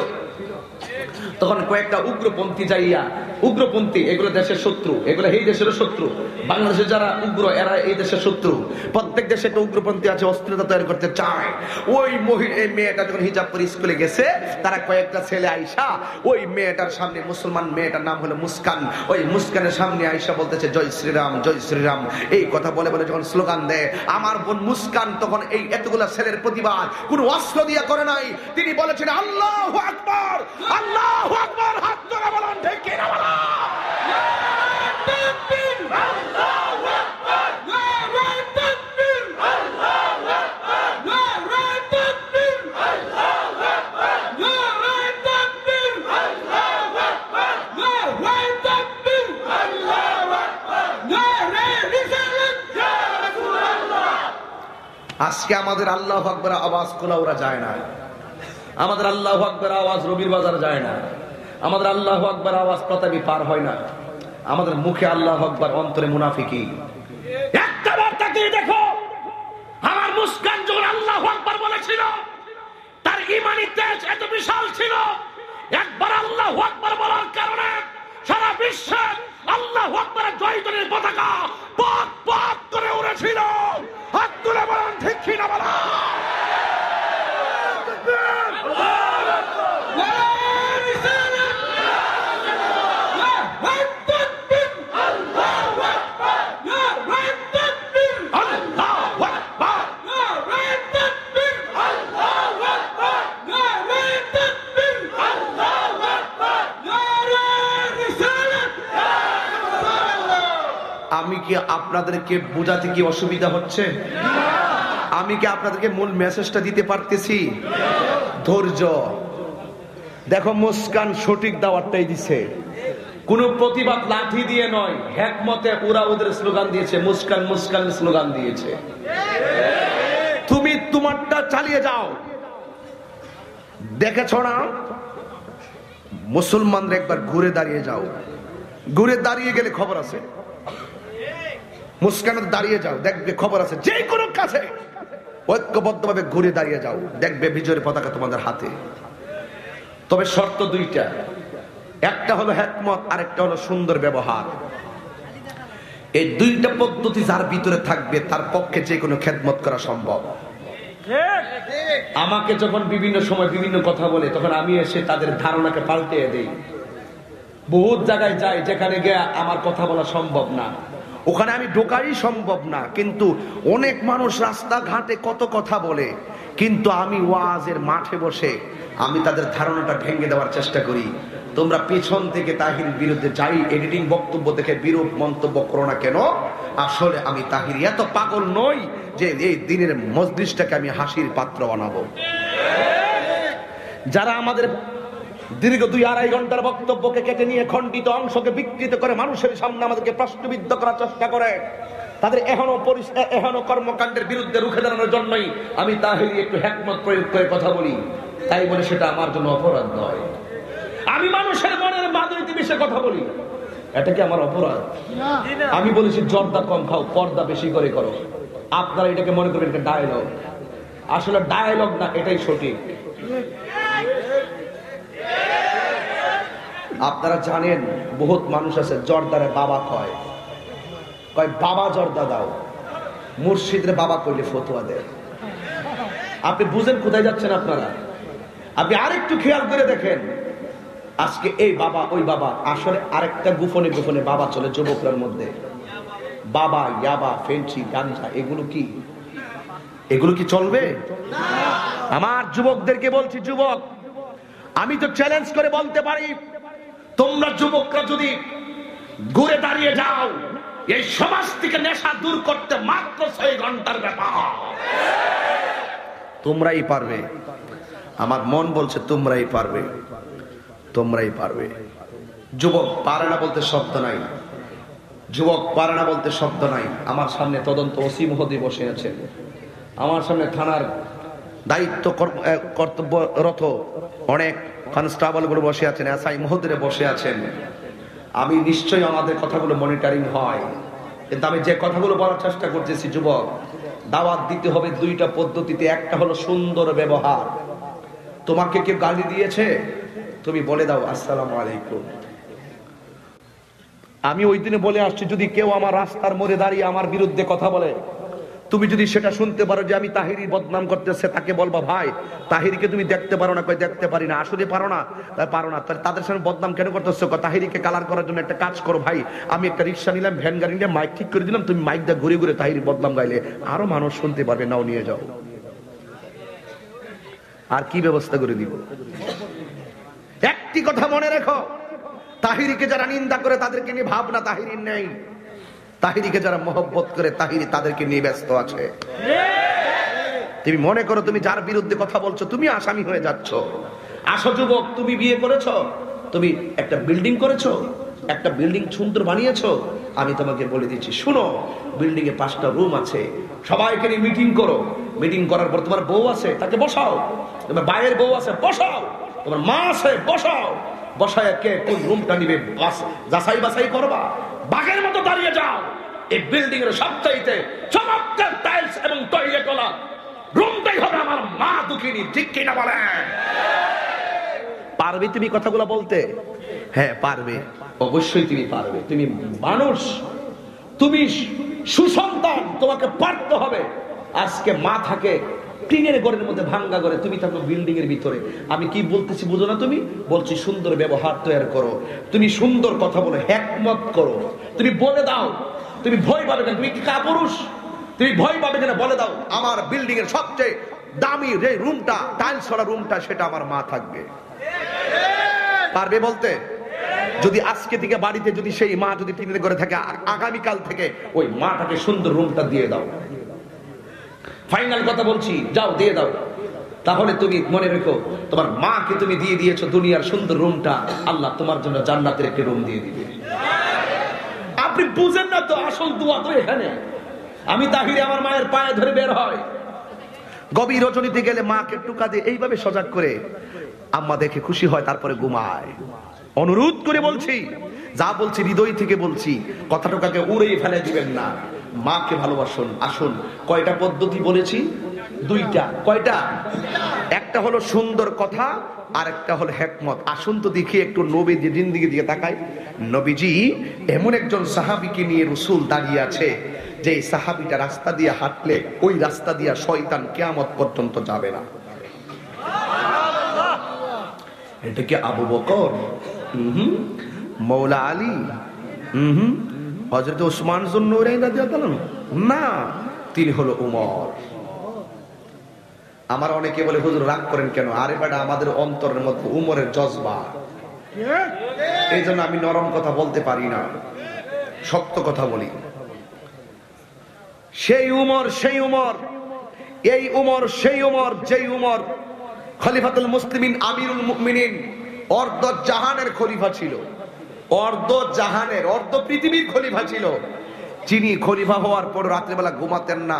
তখন কয়েকটা উগ্রপন্থী যাইয়া, উগ্রপন্থী এগুলো দেশের শত্রু, এগুলো এই দেশের শত্রু। বাংলাদেশে যারা উগ্র এরা এই দেশের শত্রু। প্রত্যেক দেশে একটা উগ্রপন্থী আছে, অস্ত্রতা তৈরি করতে চায়। ওই এই মেয়েটা যখন হিজাব পরে স্কুলে গেছে, তারা কয়েকটা ছেলে আইসা ওই মেয়েটার সামনে, মুসলমান মেয়েটার নাম হলো মুস্কান, ওই মুস্কানের সামনে আইসা বলতেছে জয় শ্রীরাম, জয় শ্রীরাম। এই কথা বলে বলে যখন স্লোগান দেয়, আমার বোন মুস্কান তখন এই এতগুলা ছেলের প্রতিবাদ কোন অস্ত্র দিয়ে করে নাই। তিনি বলেছেন আল্লাহু আকবার, আল্লাহু আকবার, হাত ধরে বলেন ঠিক কি না বলেন? আজকে আমাদের আল্লাহু আকবার আওয়াজ কোলাউড়া যায় না, আমাদের আল্লাহু আকবার আওয়াজ রবির বাজার যায় না, আমাদের আল্লাহু আকবার আওয়াজ প্রতাপী পার হয় না। আমাদের মুখে আল্লাহু আকবার, অন্তরে মুনাফিকি। একবার তাকিয়ে দেখো, আমার মুস্কান যখন আল্লাহু আকবার বলেছিল, তার ঈমানি তেজ এত বিশাল ছিল, একবার আল্লাহু আকবার বলার কারণে সারা বিশ্বে আল্লাহু আকবারের জয়ধ্বনির পতাকা পথ পথ করে উড়েছিল। হাত তুলে বলেন ঠিক কি না বলেন? আমি কি আপনাদেরকে বোঝাতে কি অসুবিধা হচ্ছে? আমি কি আপনাদেরকে মূল মেসেজটা দিতে পারতেছি? ধৈর্য। দেখো মুস্কান সঠিক দাওয়াতটাই দিছে, কোন প্রতিবাদ লাঠি দিয়ে নয়, হিকমতে ওরা ওদের স্লোগান দিয়েছে, মুস্কান মুস্কান স্লোগান দিয়েছে। তুমি তোমারটা চালিয়ে যাও। দেখেছো না, মুসলমানরা একবার ঘুরে দাঁড়িয়ে যাও, ঘুরে দাঁড়িয়ে গেলে খবর আছে। মুস্কান দাঁড়িয়ে যাও, দেখবে খবর আছে। যে কোনো কাছে ঐক্যবদ্ধভাবে ঘুরে দাঁড়িয়ে যাও, দেখবে বিজয়ের পতাকা তোমাদের হাতে। তবে শর্ত দুইটা, একটা হলো হিকমত, আরেকটা হলো সুন্দর ব্যবহার। এই দুইটা পদ্ধতি যার ভিতরে থাকবে তার পক্ষে যে কোনো খেদমত করা সম্ভব। আমাকে যখন বিভিন্ন সময় বিভিন্ন কথা বলে, তখন আমি এসে তাদের ধারণাকে পাল্টে দেই। বহুত জায়গায় যাই যেখানে গিয়ে আমার কথা বলা সম্ভব না, ওখানে আমি ঢোকাই সম্ভব না। কিন্তু অনেক মানুষ রাস্তাঘাটে কত কথা বলে, কিন্তু আমি ওয়াজের মাঠে বসে আমি তাদের ধারণাটা ভেঙে দেওয়ার চেষ্টা করি। তোমরা পেছন থেকে তাহির বিরুদ্ধে যাই এডিটিং বক্তব্য দেখে বিরূপ মন্তব্য করো না কেন। আসলে আমি তাহির এত পাগল নই যে এই দিনের মজলিসটাকে আমি হাসির পাত্র বানাবো। যারা আমাদের দীর্ঘ 2-2.5 ঘন্টার বক্তব্যকে কেটে নিয়ে খণ্ডিত অংশকে বিকৃত করে মানুষের সামনে আমাদেরকে প্রশ্নবিদ্ধ করার চেষ্টা করে, তাদের এখনো কর্মকাণ্ডের বিরুদ্ধে রুখে দাঁড়ানোর জন্যই আমি তাহিরি একটু হিকমত প্রয়োগ করে কথা বলি। তাই বলে সেটা আমার জন্য অপরাধ নয়। আমি মানুষের মনের মাধুরীতে মিশে কথা বলি, এটা কি আমার অপরাধ? আমি বলেছি জর্দা কম খাও, পর্দা বেশি করে করো। আপনারা এটাকে মনে করবেন একটা ডায়লগ, আসলে ডায়লগ না, এটাই সঠিক। আপনারা জানেন বহুত মানুষ আছে জর্দারে বাবা কয় বাবা জর্দা দাও, মুর্শিদরে বাবা কইলে ফতোয়া দেয়। আপনি বুঝেন কোথায় যাচ্ছেন আপনারা? আপনি আরেকটু খেয়াল করে দেখেন, আজকে এই বাবা ওই বাবা, আসলে আরেকটা গোপনে গোপনে বাবা চলে যুবকদের মধ্যে। বাবা, ইয়াবা, ফেন্সি, গাঞ্জা, এগুলো কি চলবে? আমার যুবকদেরকে বলছি, যুবক আমি তো চ্যালেঞ্জ করে বলতে পারি, তোমরা যুবকরা যদি ঘুরে দাঁড়িয়ে যাও, এই সমাজ থেকে নেশা দূর করতে মাত্র 6 ঘন্টার ব্যাপার। তোমরাই পারবে, আমার মন বলছে তোমরাই পারবে, তোমরাই পারবে। যুবক পারে না বলতে শব্দ নাই, যুবক পারে না বলতে শব্দ নাই। আমার সামনে তদন্ত ওসি মহোদয় বসে আছেন, আমার সামনে থানার দায়িত্ব কর্তব্যরত অনেক কনস্টেবল গুলো বসে আছেন, এসআই মহোদয় বসে আছেন। আমি নিশ্চয়ই আমাদের কথাগুলো মনিটরিং হয়, কিন্তু আমি যে কথাগুলো বলার চেষ্টা করতেছি, যুবক, দাওয়াত দিতে হবে দুইটা পদ্ধতিতে। একটা হলো সুন্দর ব্যবহার। তোমাকে কেউ গালি দিয়েছে, তুমি বলে দাও আসসালামু আলাইকুম। আমি ওই দিনে বলে আসছি, যদি কেউ আমার রাস্তার মোড়ে দাঁড়িয়ে আমার বিরুদ্ধে কথা বলে, তুমি যদি সেটা শুনতে পারো যে আমি তাহিরি বদনাম করতেছে, তাকে বলবা ভাই তাহিরিকে তুমি দেখতে পারো না? কই দেখতে পারি না। আসলে পারো না? তাই পারো না, তাদের সামনে বদনাম কেন করতেছো? তাহিরিকে কালার করার জন্য একটা কাজ করো ভাই, আমি একটা রিক্সা নিলাম, ভ্যান গাড়ি নিয়ে মাইক ঠিক করে দিলাম, তুমি মাইক দিয়ে ঘুরে ঘুরে তাহিরি বদনাম গাইলে আরো মানুষ শুনতে পারবে, নাও নিয়ে যাও। আর কি ব্যবস্থা করে দিব? একটি কথা মনে রেখো, তাহিরিকে যারা নিন্দা করে তাদেরকে নিয়ে ভাবনা তাহিরির নেই। তাহিরিকে যারা মহব্বত করে তাহিরি তাদেরকে নিয়ে ব্যস্ত আছে। তুমি মনে করো তুমি যার বিরুদ্ধে কথা বলছো তুমি আসামি হয়ে যাচ্ছ। আসো যুবক, তুমি বিয়ে করেছো, তুমি একটা বিল্ডিং করেছো, একটা বিল্ডিং সুন্দর বানিয়েছো, আমি তোমাকে বলে দিচ্ছি, শুনো, বিল্ডিং এ 5টা রুম আছে, সবাইকে নিয়ে মিটিং করো। মিটিং করার পর তোমার বউ আছে, তাকে বসাও। তোমার ভাইয়ের বউ আছে, বসাও। তোমার মা আছে, বসাও। বসায় কে কোন রুমটা নিবে যাচাই বাছাই করবা। বাঘের মতো দাঁড়িয়ে যাও। এই বিল্ডিং এর সবচাইতে চমৎকার টাইলস এবং টয়লেট ওয়ালা রুমটাই হবে আমার মা দুঃখিনী। ঠিক কিনা বলেন? পারবে তুমি কথাগুলো বলতে? হ্যাঁ পারবে, অবশ্যই তুমি পারবে। তুমি মানুষ, তুমি সুসন্তান, তোমাকে পারতে হবে। আজকে মা থাকে টিনের ঘরের মধ্যে, ভাঙ্গা ঘরে, তুমি থাকো বিল্ডিং এর ভিতরে। আমি কি বলতেছি বুঝো না? তুমি বলছি সুন্দর ব্যবহার তৈরি করো, তুমি সুন্দর কথা বলো, হিকমত করো, তুমি বলে দাও। তুমি ভয় পাবে কেন? তুমি কি কাপুরুষ? তুমি ভয় পাবে কেন? বলে দাও আমার বিল্ডিং এর সবচেয়ে দামি যে রুমটা, টাইলস ওয়ালা রুমটা, সেটা আমার মা থাকবে। পারবে বলতে? যদি আজকে থেকে বাড়িতে যদি সেই মা যদি টিনের ঘরে থাকে, আগামীকাল থেকে ওই মাটাকে সুন্দর রুমটা দিয়ে দাও। ফাইনাল কথা বলছি, যাও দিয়ে দাও। তাহলে তুমি মনে রেখো, তোমার মাকে তুমি দিয়ে দিয়েছো দুনিয়ার সুন্দর রুমটা, আল্লাহ তোমার জন্য জান্নাতের একটি রুম দিয়ে দিবে। আপনি বুঝেন না তো, আসল দোয়া তো এখানে। আমি তাহিরে আমার মায়ের পায়ে ধরে বের হয়, গভীর রজনীতে গেলে মাকে টুকা দিয়ে এইভাবে সজাগ করে আম্মা দেখে খুশি হয়, তারপরে ঘুমায়। অনুরোধ করে বলছি, যা বলছি হৃদয় থেকে বলছি, কথাটাকে উড়িয়ে ফেলে দিবেন না। মাকে ভালোবাসুন। আসুন, কয়টা পদ্ধতি বলেছি? দুইটা। কয়টা? একটা হলো সুন্দর কথা, আর একটা হলো হিকমত। আসুন তো দেখি একটু নবীজি জিন্দেগি দিয়ে তাকাই। নবীজি এমন একজন সাহাবীকে নিয়ে রাসূল দাঁড়িয়ে আছে, যে সাহাবীটা রাস্তা দিয়ে হাঁটলে ওই রাস্তা দিয়ে শয়তান কিয়ামত পর্যন্ত যাবে না। এটা কি আবু বকর? মৌলা আলী? হযরত ওসমান যুন্নুরাইন রাদিয়াল্লাহু আনহু? না, তিনি হলো উমর। আমার অনেকে বলে হুজুর রাগ করেন কেন? আরে বেটা, আমাদের অন্তরের মধ্যে উমরের জজবা, এই জন্য আমি নরম কথা বলতে পারি না, শক্ত কথা বলি। সেই উমর, সেই উমর, এই উমর, সেই উমর, যেই উমর খলিফাতুল মুসলিমিন, আমিরুল মুমিনিন, অর্ধ জাহানের খলিফা ছিল, অর্ধ জাহানের, অর্ধ পৃথিবীর খলিফা ছিল। যিনি খলিফা হওয়ার পর রাত্রিবেলা ঘুমাতেন না,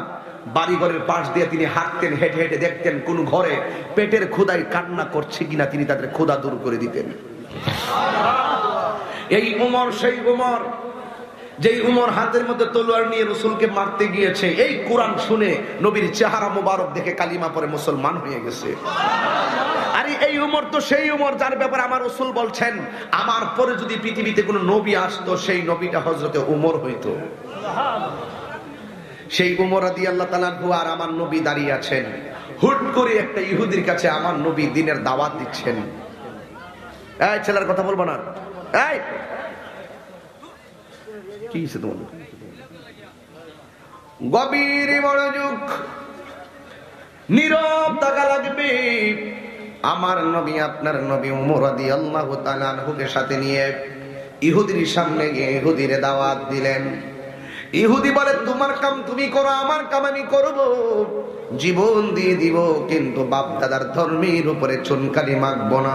বাড়ি ঘরের পাশ দিয়ে তিনি হাঁটতেন, হেঁটে হেঁটে দেখতেন কোন ঘরে পেটের ক্ষুধায় কান্না করছে কিনা, তিনি তাদের ক্ষুধা দূর করে দিতেন। এই উমর সেই উমর, যেই উমর হাতের মধ্যে তলোয়ার নিয়ে রাসূলকে মারতে গিয়েছে। এই কোরআন শুনে নবীর চেহারা মোবারক দেখে কালিমা পড়ে মুসলমান হয়ে গেছে। আরে এই উমর তো সেই উমর যার ব্যাপারে আমার রাসূল বলছেন, আমার পরে যদি পৃথিবীতে কোনো নবী আসতো, সেই নবীটা হযরতে উমর হইতো। সেই উমর রাদিয়াল্লাহু তাআলা আনহু আর আমার নবী দাঁড়িয়ে আছেন। হুট করে একটা ইহুদির কাছে আমার নবী দ্বীনের দাওয়াত দিচ্ছেন। এই ছেলের কথা বলবো না, এই কি হইছে তোমার? গভীর মনোযোগ, নীরব থাকা লাগবে। আমার নবী, আপনার নবী উমর রাদিয়াল্লাহু তাআলা আনহুকে সাথে নিয়ে ইহুদির সামনে গিয়ে ইহুদিরে দাওয়াত দিলেন। ইহুদি বলে তোমার কাম তুমি করো, আমার কাম আমি করব, জীবন দিয়ে দিব, কিন্তু বাপ দাদার ধর্মের উপরে চুনকালি মাখবো না।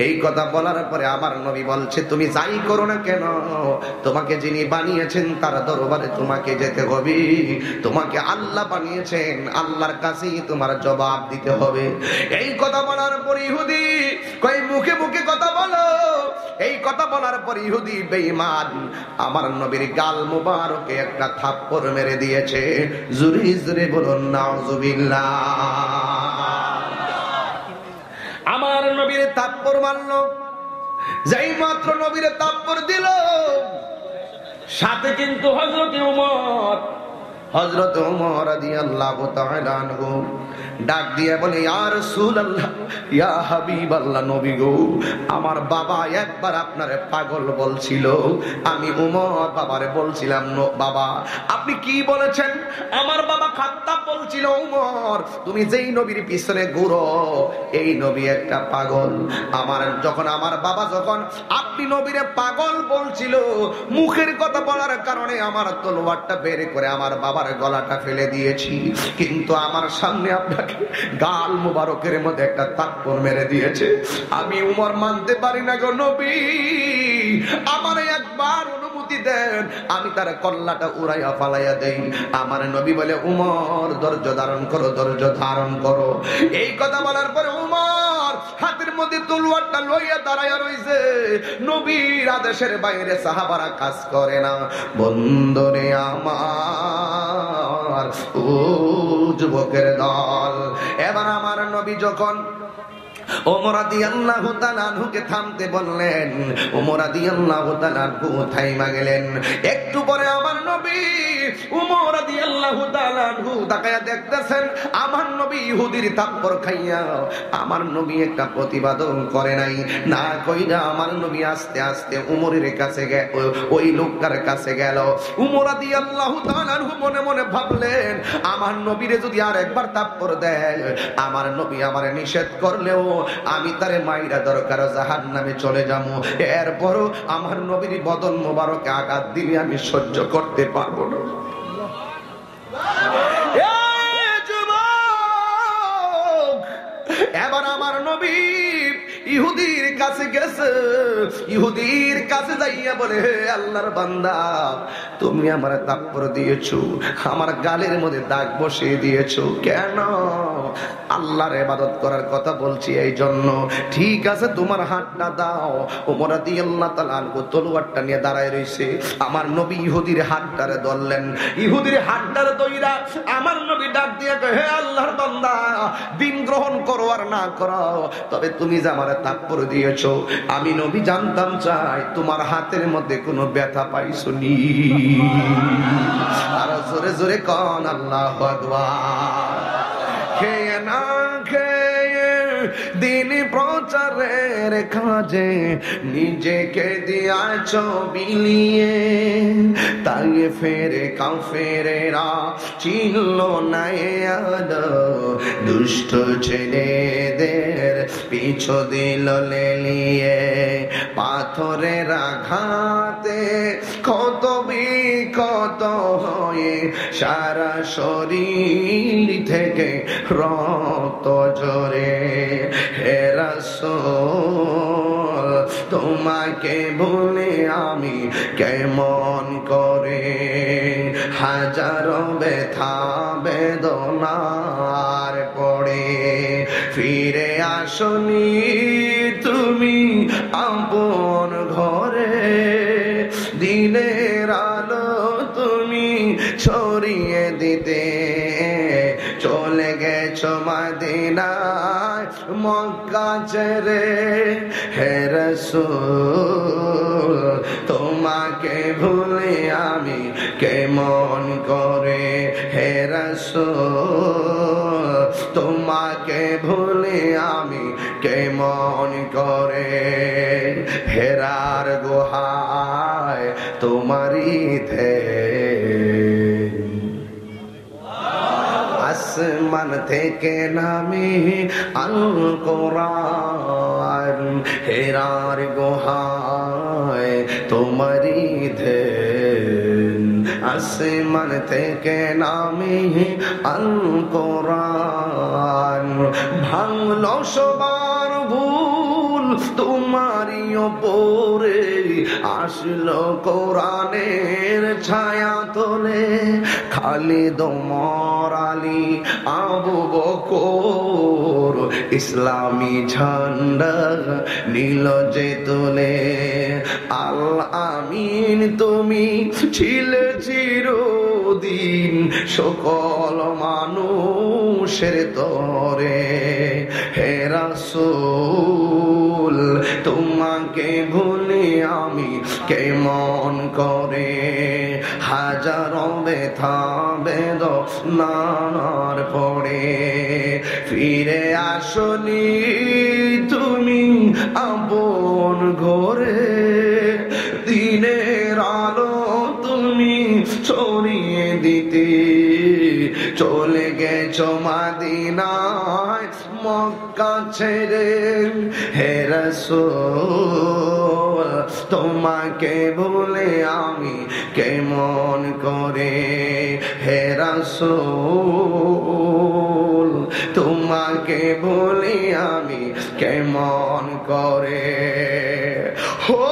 এই কথা বলার পরে আমার নবী বলছে তুমি যাই করো না কেন, তোমাকে যিনি বানিয়েছেন তার দরবারে তোমাকে যেতে হবে, তোমাকে আল্লাহ বানিয়েছেন, আল্লাহর কাছেই তোমার জবাব দিতে হবে। এই কথা বলার পর ইহুদি কই মুখে মুখে কথা বলো। এই কথা বলার পর ইহুদি বেঈমান আমার নবীর গাল মুবারকে একটা থাপ্পড় মেরে দিয়েছে। জোরে জোরে বলুন নাউজুবিল্লাহ। আমার নবীর থাপ্পড় মারলো, যেই মাত্র নবীর থাপ্পড় দিল, সাথে কিন্তু হযরত ওমর রাদিয়াল্লাহু তাআলা আনহু ডাক দিয়ে বলে ইয়া রাসূলুল্লাহ, ইয়া হাবিবাল্লাহ, নবী গো, আমার বাবা একবার আপনারে পাগল বলছিল। আমি ওমর বাবারে বলছিলাম বাবা আপনি কি বলেছেন? আমার বাবা খাত্তাব বলছিল ওমর তুমি যেই নবীর পিছনে ঘুরো এই নবী একটা পাগল। আমার বাবা যখন আপনি নবীরে পাগল বলছিল, মুখের কথা বলার কারণে আমার তলোয়ারটা বের করে আমার বাবার গলাটা ফেলে দিয়েছি, কিন্তু আমার সামনে আপনাকে গাল মুবারকের মধ্যে একটা থাপ্পড় মেরে দিয়েছে। আমি উমর মানতে পারি না গো নবী, আমার একবার অনুমতি দেন, আমি তার কল্লাটা উড়াইয়া ফালাইয়া দেই। আমার নবী বলে উমর ধৈর্য ধারণ করো, ধৈর্য ধারণ করো। এই কথা বলার পরে উমর হাতের মধ্যে তলোয়ারটা লইয়া দাঁড়াইয়া রইছে। নবীর আদেশের বাইরে সাহাবারা কাজ করে না। বন্ধুরে আমার, ও যুবকের দল, এবার আমার নবী যখন ওমর রাদিয়াল্লাহু তাআলা আনহুকে থামতে বললেন, ওমর রাদিয়াল্লাহু তাআলা আনহু থাইমা গেলেন। একটু পরে আমার নবী ওমর রাদিয়াল্লাহু তাআলা আনহু তাকায়া দেখতেছেন আমার নবী ইহুদির থাপ্পড় খাইয়া আমার নবী একটা প্রতিবাদন করে নাই, না কইরা আমার নবী আস্তে আস্তে ওমরের কাছে ওই লোকটার কাছে গেল। ওমর রাদিয়াল্লাহু তাআলা আনহু মনে মনে ভাবলেন আমার নবীরে যদি আর একবার থাপ্পড় দেয়, আমার নবী আমারে নিষেধ করলেও আমি তারে মাইরা দরকার জাহান্নামে চলে যাবো, এরপরও আমার নবীর বদন মোবারকে আঘাত দিলে আমি সহ্য করতে পারবো না। এবার আমার নবী ইহুদির কাছে গেছে, ইহুদির কাছে যাইয়া বলে হে আল্লাহর বান্দা, তুমি আমার থাপ্পড় দিয়েছো, আমার গালের মধ্যে দাগ বসিয়ে দিয়েছো কেন? আল্লাহর ইবাদত করার কথা বলছি এই জন্য। ঠিক আছে তোমার হাতটা দাও। ওমর রাদিয়াল্লাহু তাআলা আনহু তলোয়ারটা নিয়ে দাঁড়ায় রইছে। আমার নবী ইহুদির হাতটারে ধরলেন, ইহুদির হাতটারে ধইরা আমার নবী ডাক দিয়ে কয় হে আল্লাহর বান্দা, দিন গ্রহণ করো আর না করো, তবে তুমি যে আমার থাপ্পড় দিয়েছো আমি নবী জানতাম চাই তোমার হাতের মধ্যে কোনো ব্যথা পাইছো নি? আর জোরে জোরে কোন আল্লাহু আকবার। খেয়ে না খেয়ে দিন প্রচারের কাজে নিজেকে দিয়াছ বিলিয়ে, তাই ফেরে কাফেরেরা চিনল না আলো, দুষ্ট ছেলেদের পিছু দিল লেলিয়ে, পাথরের আঘাতে কত বিক্ষত হয়ে সারা শরীর থেকে রক্ত ঝরে। হে রাসূল তোমাকে ভুলে আমি কেমন করে, হাজারো ব্যথা বেদনার পড়ে ফিরে আসনি তুমি আপন ঘরে, দিনের আলো তুমি ছড়িয়ে দিতে চলে গেছো মদিনায় মক্কা ছেড়ে। হে রাসূল তোমাকে ভুলে আমি কেমন করে, হে রাসূল তোমাকে ভুলে আমি কেমন করে, হেরার গুহায় তোমারই আসমান থেকে নামে আল কোরআন, হেরার গুহায় তোমারই আসমান থেকে নামে আল কোরআন, ভাঙলো সবার ভুল তোমারই ওপরে, আসলো কোরআনের ছায়া তোলে, খালিদ ওমর আলী আবু বকর ইসলামী ঝান্ডা নীল যে তোলে। আল আমিন তুমি ছিলে চিরদিন সকল মানুষের তরে, হে রাসূল তোমাকে ভুলি আমি কেমন করে, হাজারো ব্যথা বেদনার পড়ে, ফিরে আসনি তুমি আপন ঘরে, দিনের আলো তুমি ছড়িয়ে দিতে, চলে গেছো মদিনায় মক্কা ছেড়ে, হে রাসূল তোমাকে ভুলে আমি কেমন করে, হে রাসূল তোমাকে ভুলি আমি কেমন করে। হো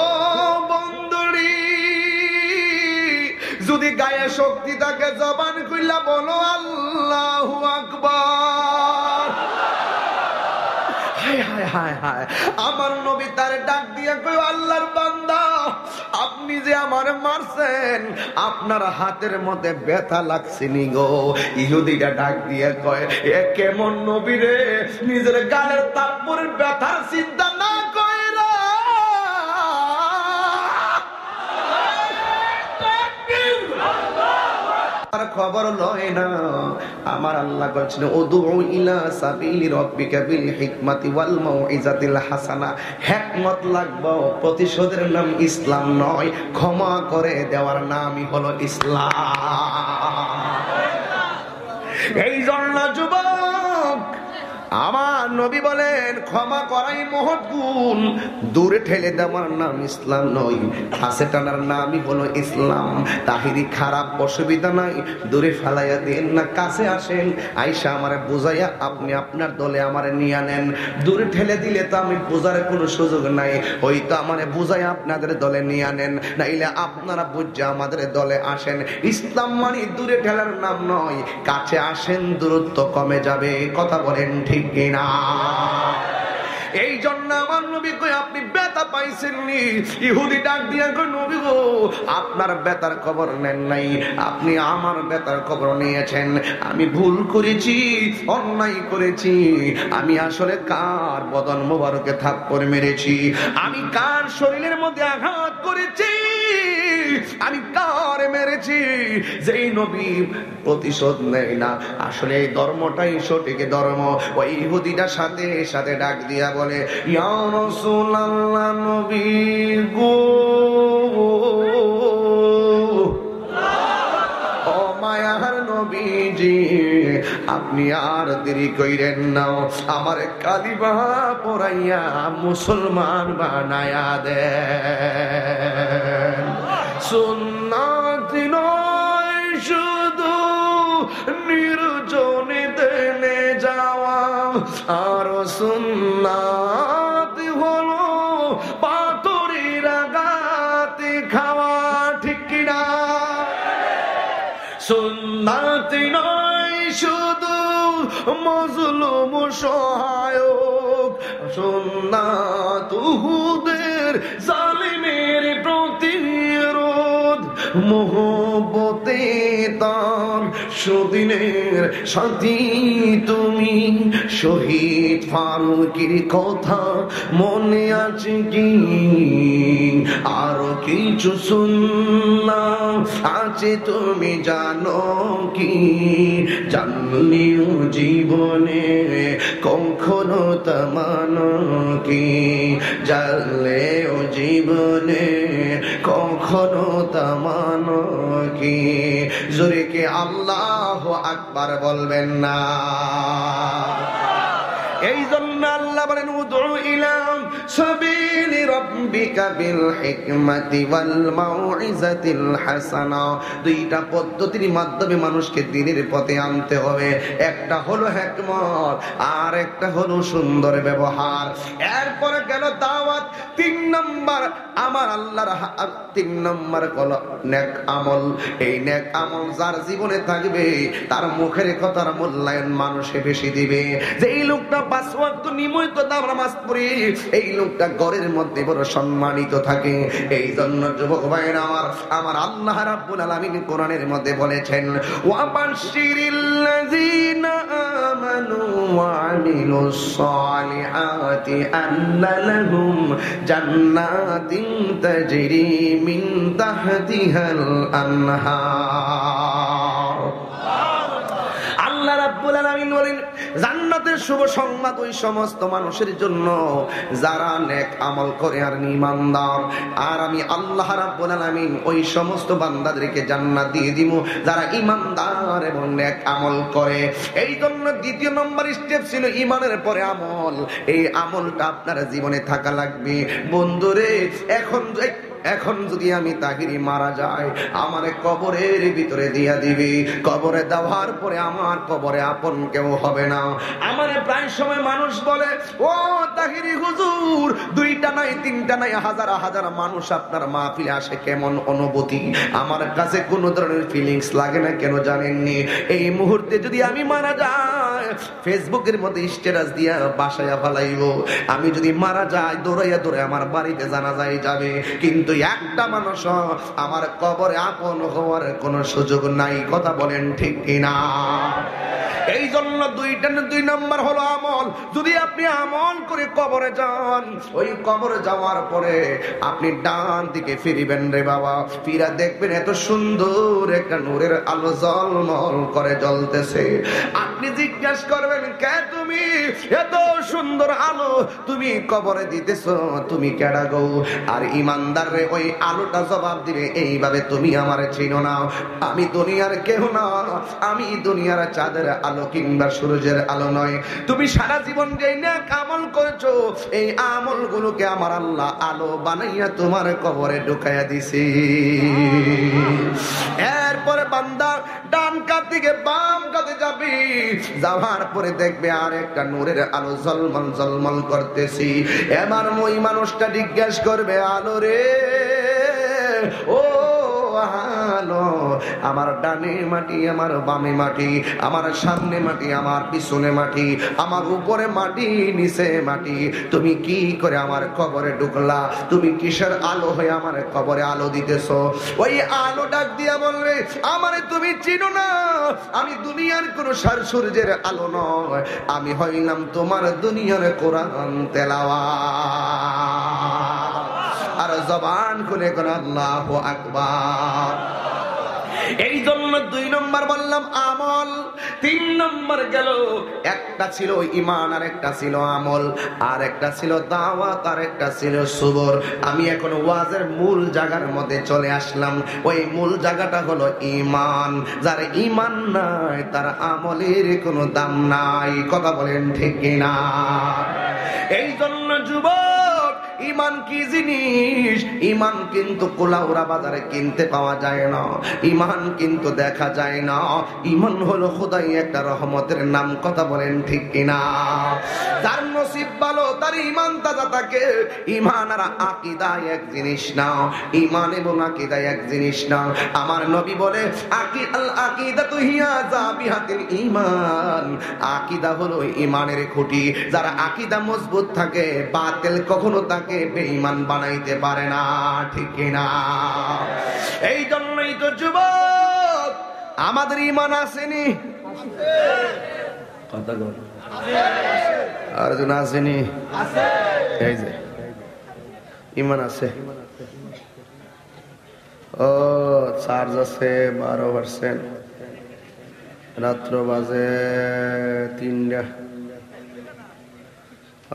বন্ধুরি, যদি গায়ে শক্তি থাকে জবান খুইলা বলো আল্লাহু আকবার। হায় হায় হায় হায়, আমার নবী তার ডাক দিয়া কই, আল্লাহর বান্দা আপনি যে আমারে মারছেন আপনার হাতের মধ্যে ব্যথা লাগছেনি গো। ইহুদিটা ডাক দিয়া কয়, এ কেমন নবী রে, নিজের গালের তাপ্পরের ব্যথার চিন্তা না কইরা খবর লয় না। আমার আল্লাহ বলছেন, উদউ ইলা সাবিলি রাব্বিকা বিল হিকমাতি ওয়াল মাউইজাতিল হাসানা। হিকমত লাগবে, প্রতিশোধের নাম ইসলাম নয়, ক্ষমা করে দেওয়ার নামই হলো ইসলাম। এই জন্য যুবক আমার নবী বলেন, ক্ষমা করাই মহৎ গুণ, দূরে ঠেলে দেওয়ার নাম ইসলাম নয়, কাছে টানার নামই হলো ইসলাম। তাহিরি খারাপ, অসুবিধা নাই, দূরে ফেলাইয়া দেন না, কাছে আসেন, আইসা আমারে বুঝাইয়া আপনি আপনার দলে আমারে নিয়ে নেন। দূরে ঠেলে দিলে তো আমি বোঝার কোনো সুযোগ নাই, হয়তো আমারে বুঝাইয়া আপনাদের দলে নিয়ে নেন, নাইলে আপনারা বুঝে আমাদের দলে আসেন। ইসলাম মানে দূরে ঠেলার নাম নয়, কাছে আসেন, দূরত্ব কমে যাবে। কথা বলেন ঠিক কিনা? এই জন্য আমার নবী কই, আপনি ব্যথা পাইছেন নি? ইহুদি ডাক দিয়া কই, নবী গো আপনার ব্যথার খবর নেন নাই, আপনি আমার ব্যথার খবর নিয়েছেন। আমি ভুল করেছি, অন্যায় করেছি, আমি আসলে কার বদন মোবারকে থাপ্পড় মেরেছি, আমি কার শরীরের মধ্যে আঘাত করেছি, আমি কার মেরেছি। যেই নবী প্রতিশোধ নেয় না, আসলে এই ধর্মটাই সঠিক ধর্ম। ওই ইহুদিটার সাথে সাথে ডাক দিয়া বলে, ইয়া রাসূলুল্লাহ নবী গো, ও মায়ার নবীজি, আপনি আর দেরি কইরেন না, আমার কালিমা পড়াইয়া মুসলমান বানায়া দেন। সুন্নাত নয় শুধু নির্জনে দেনে যাওয়া, আর সুন্নাত হলো পাথরের আঘাতে খাওয়া। ঠিক কিনা? সুন্নাত নয় শুধু মজলুম সহায়ক, সুন্নাত উহুদের জালিমের প্রতিরোধ, মোহব্বতে তার সুদিনের সাথী তুমি। শহীদ ফারুকের কথা মনে আছে কি? আরো কিছু সুন্নাত আছে তুমি জানো কি? জানলিও জীবনে কখনো তা মানো কি? জানলেও জীবনে কখনো তা মানো কি? জোরে কে আল্লাহু আকবার বলবেন না? এই জন্য আল্লাহ বলেন, উদউ ইলা সাবিলি রাব্বিকা রাব্বিকা বিল হিকমাতি ওয়াল মাউইজাতিল হাসানা। দুইটা পদ্ধতির মাধ্যমে মানুষকে দ্বীনের পথে আনতে হবে। একটা হলো হিকমত, আর একটা হলো সুন্দর ব্যবহার। এরপরে গেল দাওয়াত। 3 নাম্বার আমার আল্লাহর 3 নাম্বার হলো নেক আমল। এই নেক আমল যার জীবনে থাকবে তার মুখের কথার মূল্যায়ন মানুষে বেশি দিবে। যে এই লোকটা 5 ওয়াক্ত নিয়মিত নামাজ পড়ে, এই লোকটা ঘরের মধ্যে বড় সম্মানিত থাকে। এই জন্য যুবক ভাইরা আমার আল্লাহ রাব্বুল আলামিন কোরআনের মধ্যে বলেছেন, ওয়া বাশশিরিল্লাযীনা আমানু ওয়া আমিলুস সালিহাতি আন্না লাহুম জান্নাতিন তাজরি মিন তাহতিহাল আনহার। আল্লাহ রাব্বুল আলামিন বলেন, জান্নাতের শুভ সংবাদ ওই সমস্ত মানুষের জন্য যারা নেক আমল করে আর ঈমানদার। আর আমি আল্লাহ রাব্বুল আলামিন ওই সমস্ত বান্দাদেরকে জান্নাত দিয়ে দিব যারা ঈমানদার এবং নেক আমল করে। এই জন্য 2 নম্বর স্টেপ ছিল ঈমানের পরে আমল। এই আমলটা আপনার জীবনে থাকা লাগবে। বন্ধুরে, এখন যদি আমি তাহিরি মারা যাই, আমার কবরের ভিতরে দিয়া দিবি। কবরে দেওয়ার পরে আমার কবরে আপন কেউ হবে না। আমার প্রায় সময় মানুষ বলে, ও তাহিরি হুজুর, 2টা নাই 3টা নাই হাজার হাজার মানুষ আপনার মাহফিলে আসে, কেমন অনুভূতি? আমার কাছে কোনো ধরনের ফিলিংস লাগে না। কেন জানেননি? এই মুহূর্তে যদি আমি মারা যাই, ফেসবুকের মধ্যে স্ট্যাটাস দিয়া বাসায়া ফেলাইব। আমি যদি মারা যাই, দৌড়াইয়া আমার বাড়িতে জানাজায় যাবে। কিন্তু একটা মানুষ আমার কবরে আপন হওয়ার কোনো সুযোগ নাই। কথা বলেন ঠিক কিনা? এই জন্য 2 নম্বর হলো আমল। যদি আপনি আমল করে কবরে যান, ওই কবরে যাওয়ার পরে আপনি ডান দিকে ফিরবেন রে বাবা, ফিরা দেখবেন এত সুন্দর একটা নূরের আলো ঝলমল করে জ্বলতেছে। আপনি জিজ্ঞাসা করবেন, কে তুমি? এত সুন্দর আলো তুমি কবরে দিতেছো, তুমি কেডা গো? আর ঈমানদার রে ওই আলোটা জবাব দিবে এইভাবে, তুমি আমারে চিনো না, আমি দুনিয়ার কেউ না, আমি দুনিয়ার চাঁদের আলো কিংবা সূর্যের আলো নয়। তুমি সারা জীবন যেই নেক আমল করেছো, এই আমলগুলোকে আমার আল্লাহ আলো বানাইয়া তোমার কবরে ঢুকাইয়া দিছি। এরপরে বান্দা ডান কাত থেকে বাম কাতে যাবি, যাওয়ার পরে দেখবে আর একটা নূরের আলো ঝলমল ঝলমল করতেছি। এবার ওই মানুষটা জিজ্ঞাসা করবে, আলো রে, ও আলো, আমার ডানে মাটি, আমার বামে মাটি, আমার সামনে মাটি, আমার পিছনে মাটি, আমার উপরে মাটি, নিচে মাটি, তুমি কি করে আমার কবরে ঢুকলা? তুমি কিসের আলো হয়ে আমার কবরে আলো দিতেছো? ওই আলো ডাক দিয়া বলবে, আমারে তুমি চিনো না, আমি দুনিয়ার কোন সূর্যের আলো নয়, আমি হইলাম তোমার দুনিয়ার কোরআন তেলাওয়াত। আর জবান খুলে কোন আল্লাহু আকবার। এই জন্য 2 নম্বর বললাম আমল। 3 নম্বর গেল, একটা ছিল ঈমান, আর একটা ছিল আমল, আর একটা ছিল দাওয়াত, আর একটা ছিল সবর। আমি এখন ওয়াজের মূল জায়গার মধ্যে চলে আসলাম। ওই মূল জায়গাটা হলো ঈমান। যার ঈমান নাই তার আমলের কোনো দাম নাই। কথা বলেন ঠিক কিনা? এই জন্য যুবক, ঈমান কি জিনিস? ঈমান কিন্তু কোলাউরা বাজারে কিনতে পাওয়া যায় না। ঈমান কিন্তু দেখা যায় না। ঈমান হলো খোদাই একটা রহমতের নাম। কথা বলেন ঠিক কিনা? যার নসিব ভালো তার ঈমান তাজা থাকে। ঈমান আর আকীদা এক জিনিস না। ঈমান এবং আকীদা এক জিনিস না। আমার নবী বলে, আল আকীদাতু হিয়া যাবিহাতুল ঈমান। আকীদা হলো ঈমানের খুঁটি। যারা আকীদা মজবুত থাকে, বাতিল কখনো তাকে বেঈমান বানাইতে পারে না। ঠিক কিনা? এই জন্যই তো যুবক, আমাদের ঈমান আসেনি, কথা বল, আর জন আসেনি, এই যে ঈমান আছে। ও চার্জ আছে 12%, রাত্র বাজে 3টা।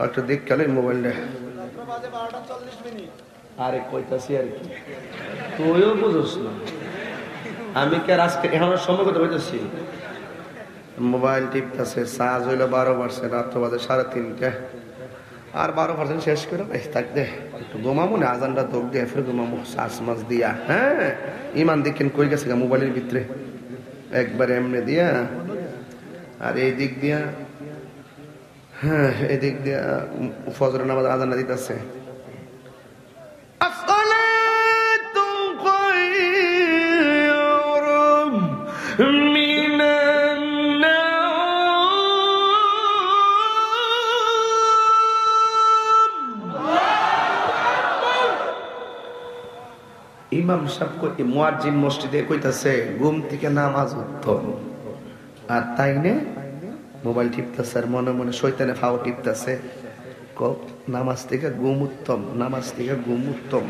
একটা দিক গেলেন মোবাইলটা, আরে কইতাছি আর কি, তুইও বুঝোস না। আমি কে আজকে এখন সময় কথা বলতেছি, মোবাইল টিপতেছে, চার্জ হইলো 12%, রাত্র বাজে 3:30। আর 12% শেষ করে থাকবে একটু ঘুমামো না, আজানটা দোক দিয়ে ফের ঘুমামো শ্বাস মাস দিয়া। হ্যাঁ, ইমান দেখেন কই গেছে মোবাইলের ভিতরে একবার এমনি দিয়া, আর এই দিক দিয়া, হ্যাঁ এদিক দিয়া ফজরের নামাজ আজানটা দিতেছে। ইমাম সাহেব কই মুয়াজ্জিন মসজিদে কইতাছে ঘুম থেকে নামাজ উত্তম, আর তাই নে মোবাইল টিপতেছে আর মনে মনে শয়তানে ফাও টিপতেছে। নামাজ থেকে ঘুম উত্তম, নামাজ থেকে ঘুম উত্তম।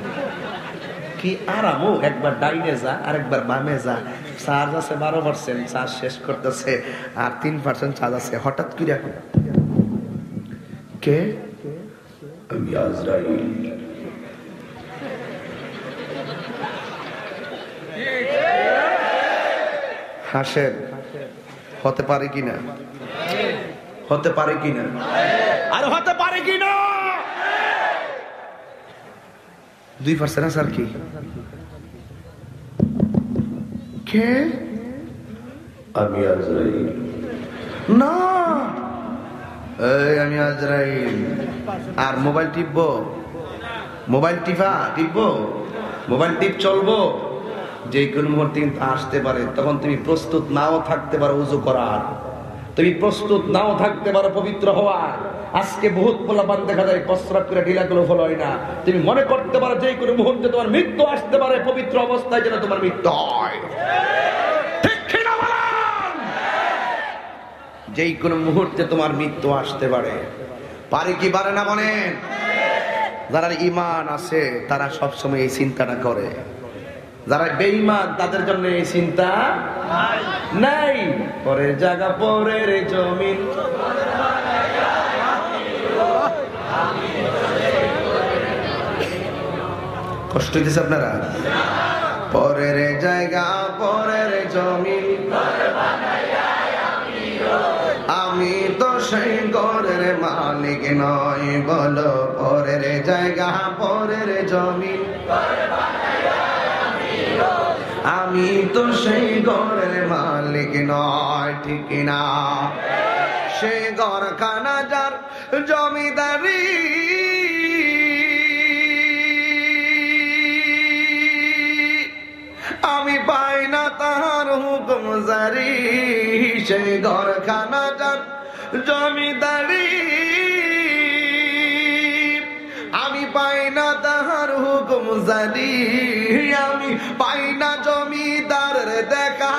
কি আরামও, একবার ডাইনে যা আর একবার বামে যা। চার্জ আছে 12%, চার্জ শেষ করতেছে আর 3% চার্জ আছে। হঠাৎ করে কে? আমি আজরাইল। হাসেন, হতে পারে কিনা? হতে পারে কিনা? আর হতে পারে কিনা? 2% আছে আর কি। কে? আমি আজরাইল। না, আমি আজরাইল। আর মোবাইল টিপবো, মোবাইল টিপবো, মোবাইল টিপ চলবো। যে কোন মুহূর্তে কিন্তু আসতে পারে, তখন তুমি প্রস্তুত নাও থাকতে পারো উযু করার, তুমি প্রস্তুত নাও থাকতে পারো পবিত্র হওয়ার। আজকে বহুত পোলাপান দেখা যায় প্রস্রাব করে ঢিলা গুলো ফল হয় না। তুমি মনে করতে পারো যে কোনো মুহূর্তে তোমার মৃত্যু আসতে পারে, পবিত্র অবস্থায় যেন তোমার মৃত্যু হয়। ঠিক কিনা বলেন? যে কোনো মুহূর্তে তোমার মৃত্যু আসতে পারে। পারে কি পারে না বলেন? যারা ঈমান আছে তারা সবসময় এই চিন্তাটা করে। যারা বেঈমান তাদের জন্য এই চিন্তা নাই। পরের জায়গা পরের জমিন, কষ্ট হইতেছে আপনারা? পরের জায়গা পরের জমিন, আমি তো সেই ঘরের মালিক নই। বলো পরের জায়গা পরের জমিন, আমি তো সেই ঘরের মালিক নয়। ঠিক না? সে ঘরখানা যার জমিদারি, আমি পাই না তাহার হুকুম জারি। সেই ঘরখানা যার জমিদারি, আমি পাই না তাহার হুকুম জারি। আমি পাই না জমিদারের দেখা,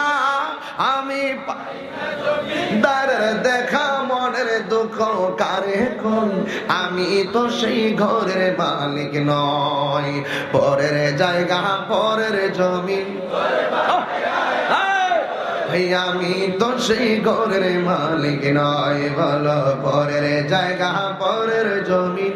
আমি পাই না জমিদারের দেখা। মনের দুঃখ কারে কোন, আমি তো সেই ঘরের মালিক নয়। পরের জায়গা পরের জমিন, আমি তো সেই ঘরের মালিক নয়। বলো পরের জায়গা পরের জমিন,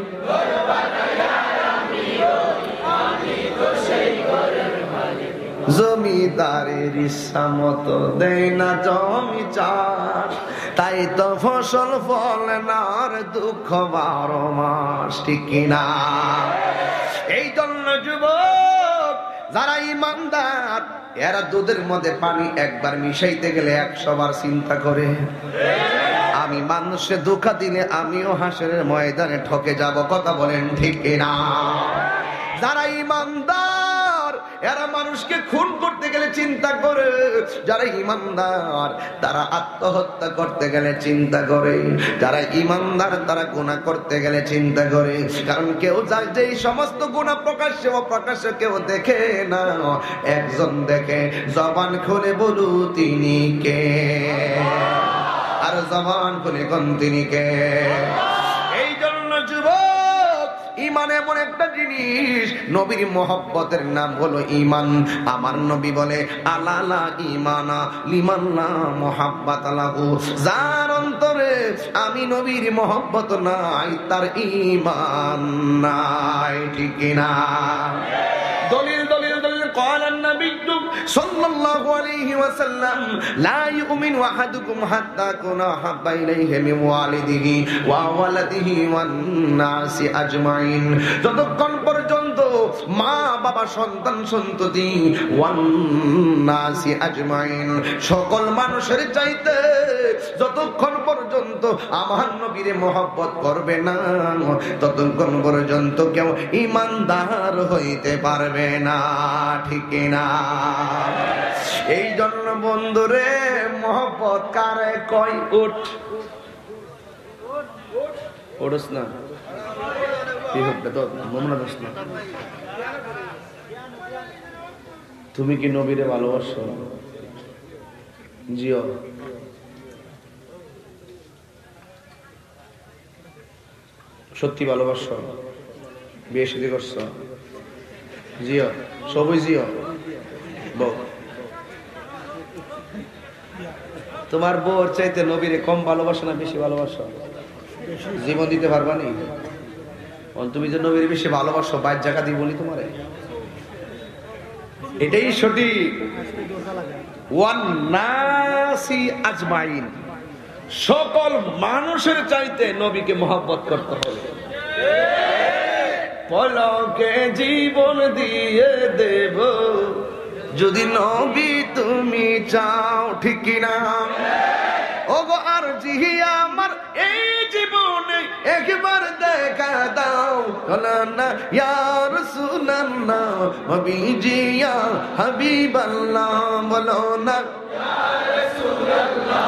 জমিদারের ইচ্ছা মতো দেয় না জমি চাষ, তাই তো ফসল ফলে না আর দুঃখ 12 মাস। ঠিক কিনা? এই জন্য যুবক যারা ইমানদার, এরা দুধের মধ্যে পানি একবার মিশাইতে গেলে 100 বার চিন্তা করে। আমি মানুষকে ধোঁকা দিলে আমিও হাসরের ময়দানে ঠকে যাব। কথা বলেন ঠিক কিনা? যারা ইমানদার এরা মানুষকে খুন করতে গেলে চিন্তা করে। যারা ইমানদার তারা আত্মহত্যা করতে গেলে চিন্তা করে। যারা ইমানদার তারা গুনাহ করতে গেলে চিন্তা করে। কারণ কেউ যায় যে সমস্ত গুনাহ প্রকাশ্যে অপ্রকাশ্যে কেউ দেখে না, একজন দেখে। জবান খুলে বলু তিনি কে, আর জবান খুলে কোন তিনি কে। এই জন্য যুবক, ইমান এমন একটা জিনিস, নবীর মহব্বতের নাম হলো ইমান। আমার নবী বলে আলালা ইমানা লিমান লা মুহাব্বাত লাহু, যার অন্তরে আমি নবীর মহব্বত নাই তার ইমান নাই। ঠিক না? দলিল দলিল দলিল। قال النبي নবীটু সাল্লাল্লাহু আলাইহি ওয়াসাল্লাম লা ইউমিনু আহাদুকুম হাত্তা কুনা হাব্বা ইলাইহি মিন ওয়ালিদিহি ওয়া ওয়ালাদিহি ওয়ান নাসি আজমাইন, যতক্ষণ পর্যন্ত মা বাবা সন্তান সন্ততি ওয়ান নাসি আজমাইন সকল মানুষের চাইতে যতক্ষণ পর্যন্ত আমার নবীরে মহব্বত করবে না ততক্ষণ পর্যন্ত কেউ ঈমানদার হইতে পারবে না। ঠিক না? এই জন্য বন্ধুরে মহব্বত কারে কই? উঠ ওড়স না, কি হবে তো মমনা দাস না। তুমি কি নবীরে ভালোবাসো? জিও। সত্যি ভালোবাসো? বিয়ে শাদী করছো? জিও, সবই জিও। বউ তোমার বউর চাইতে নবীরে কম ভালোবাসো না বেশি ভালোবাসো? জীবন দিতে পারবা নি? তুমি যে নবীর বেশি ভালোবাসো বাইর জায়গা দিয়ে বলি তোমারে, এটাই সঠিক। ওয়ান নাসি আজমাইন সকল মানুষের চাইতে নবীকে মহব্বত করতে হবে। পলকে জীবন দিয়ে দেব যদি নবী তুমি চাও। ঠিক না? ওগো আর জিহিয়া আমার এই জীবনে একবার দেখা দাও না ইয়া রাসূলুল্লাহ হাবিজি ইয়া হাবিবাল্লাহ, বলো না ইয়া রাসূলুল্লাহ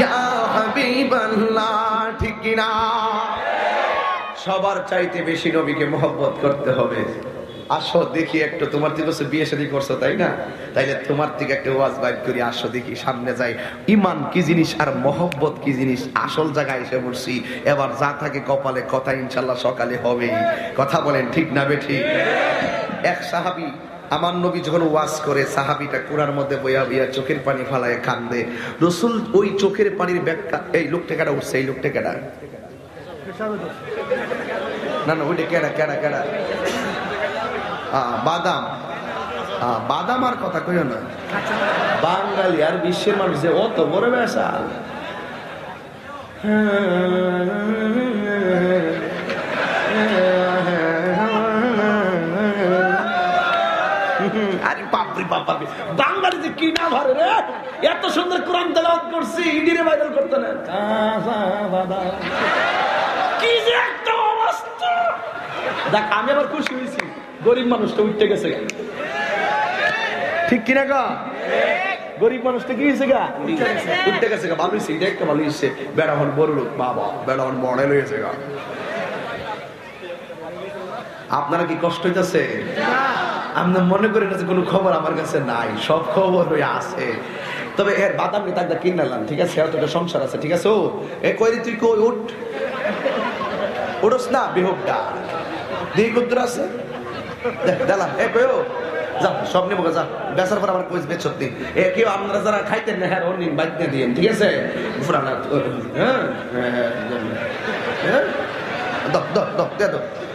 ইয়া হাবিবাল্লাহ। ঠিক না? সবার চাইতে বেশি নবীকে মহব্বত করতে হবে। আসো দেখি একটু, তোমার থেকে বিয়ে শাদী করছো তাই না, তাইলে তোমার থেকে একটা ওয়াজ বাইর করি, আসো দেখি সামনে যাই ইমান কি জিনিস আর মহব্বত কি জিনিস। আসল জায়গায় এসে বলছি, এবার যা থাকে কপালে কথা ইনশাল্লাহ সকালে হবেই। কথা বলেন ঠিক না বেঠিক? এক সাহাবী আমার নবী যখন ওয়াজ করে সাহাবীটা কুরার মধ্যে বইয়া বইয়া চোখের পানি ফালায় কান্দে। রাসূল ওই চোখের পানির ব্যাখ্যা, এই লোকটা কেডা উঠছে, এই লোকটা কেডা? না না ওইটা কেডা কেডা কেডা? বাদাম। বাদাম আর কথা কইও না, বাঙালি আর বিশ্বের মানুষ যে অত বড় ব্যবসা। আরে বাপরে বাপরে, বাঙালি যে কি না ধরে রে, এত সুন্দর কোরআন তেলাওয়াত করছি ইডিরে ভাইরাল করতে না। কি যে একটা অবস্থা! দেখ আমি আবার খুশি হয়েছি, গরিব মানুষটা উঠতে গেছে। ঠিক কিনা গা? গরিব মানুষটা কি হয়েছে গা? উঠতে গেছে গা। ভালো হয়েছে, এটা একটা ভালো হয়েছে। বেড়া হন বড় লোক, বাবা বেড়া হন মডেল হয়েছে গা। আপনারা কি কষ্ট হইতেছে? আপনার মনে করেন যে কোনো খবর আমার কাছে নাই, সব খবর হয়ে আছে। তবে এর বাদাম নিয়ে তাকদা কিনলাম, ঠিক আছে? এত সংসার আছে, ঠিক আছে? ও এ কই তুই কই উঠ, উঠোস না বেহুবটা দিই কুদ্দুর আছে দিলাম। এ কই যা সব নিবো যা, বেচার পর আমার কইস বেচত দিন। এ কেউ আপনারা যারা খাইতেন না হ্যাঁ নিন বাইক নিয়ে দিন, ঠিক আছে? ফুরানা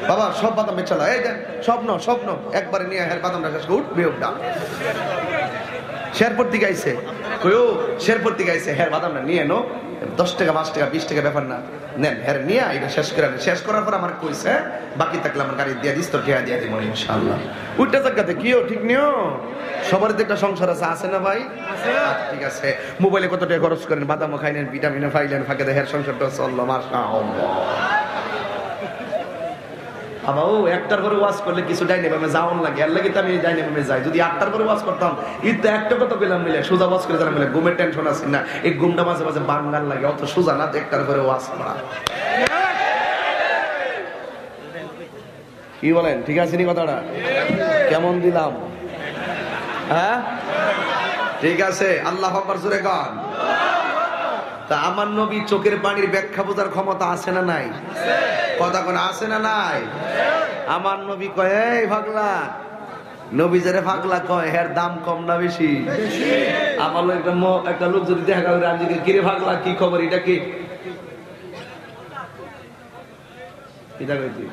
বাবা সব বাদাম বেচালা, এই দেন স্বপ্ন স্বপ্ন একবারে নিয়ে হ্যাঁ বাদামটা শেষ উঠ বেহুবটা। শেরপুর দিকে আইছে, কইও শেরপুর দিকে আইছে, হ্যাঁ বাদামটা নিয়ে নো, 10 টাকা 5 টাকা 20 টাকা ব্যাপার না, নেন হ্যাঁ নিয়ে এটা শেষ করে। শেষ করার পর আমার কইছে বাকি থাকলে আমার গাড়ি দিয়ে দিস, তো ঠেয়া দিয়ে দিব ইনশাআল্লাহ। উইটা জায়গাতে কিও ঠিক নিও, সবার তো একটা সংসার আছে, আছে না ভাই? ঠিক আছে। মোবাইলে কত টাকা খরচ করেন, বাদামও খাইলেন, ভিটামিনও খাইলেন, ফাঁকে দেখেন সংসারটা চললো মাশাআল্লাহ। আবার ও একটার পরে ওয়াজ করলে কিছু ডাইনেভামে যাওয়ান লাগে, এর লাগে তো আমি ডাইনেভামে যাই। যদি 8টার পরে ওয়াজ করতাম ঈদ তো একটা কথা পেলাম মিলে সোজা ওয়াজ করে জানা মিলে, ঘুমের টেনশন আছে না, এই ঘুমটা মাঝে মাঝে বাঙ্গাল লাগে, অত সোজা না 1টার পরে ওয়াজ করা। কি বলেন ঠিক আছে নি কথাটা? কেমন দিলাম? হ্যাঁ ঠিক আছে, আল্লাহ আকবার জোরে গান। তা আমার নবী চোখের পানির ব্যাখ্যা বোঝার ক্ষমতা আছে না নাই? কথা কোন আছে না নাই? আমার নবী কয় এই পাগলা, নবী যারে পাগলা কয় এর দাম কম না বেশি? আমার একটা লোক যদি দেখা গেল আমি যদি কিরে পাগলা কি খবর, এটা কি এটা কইছি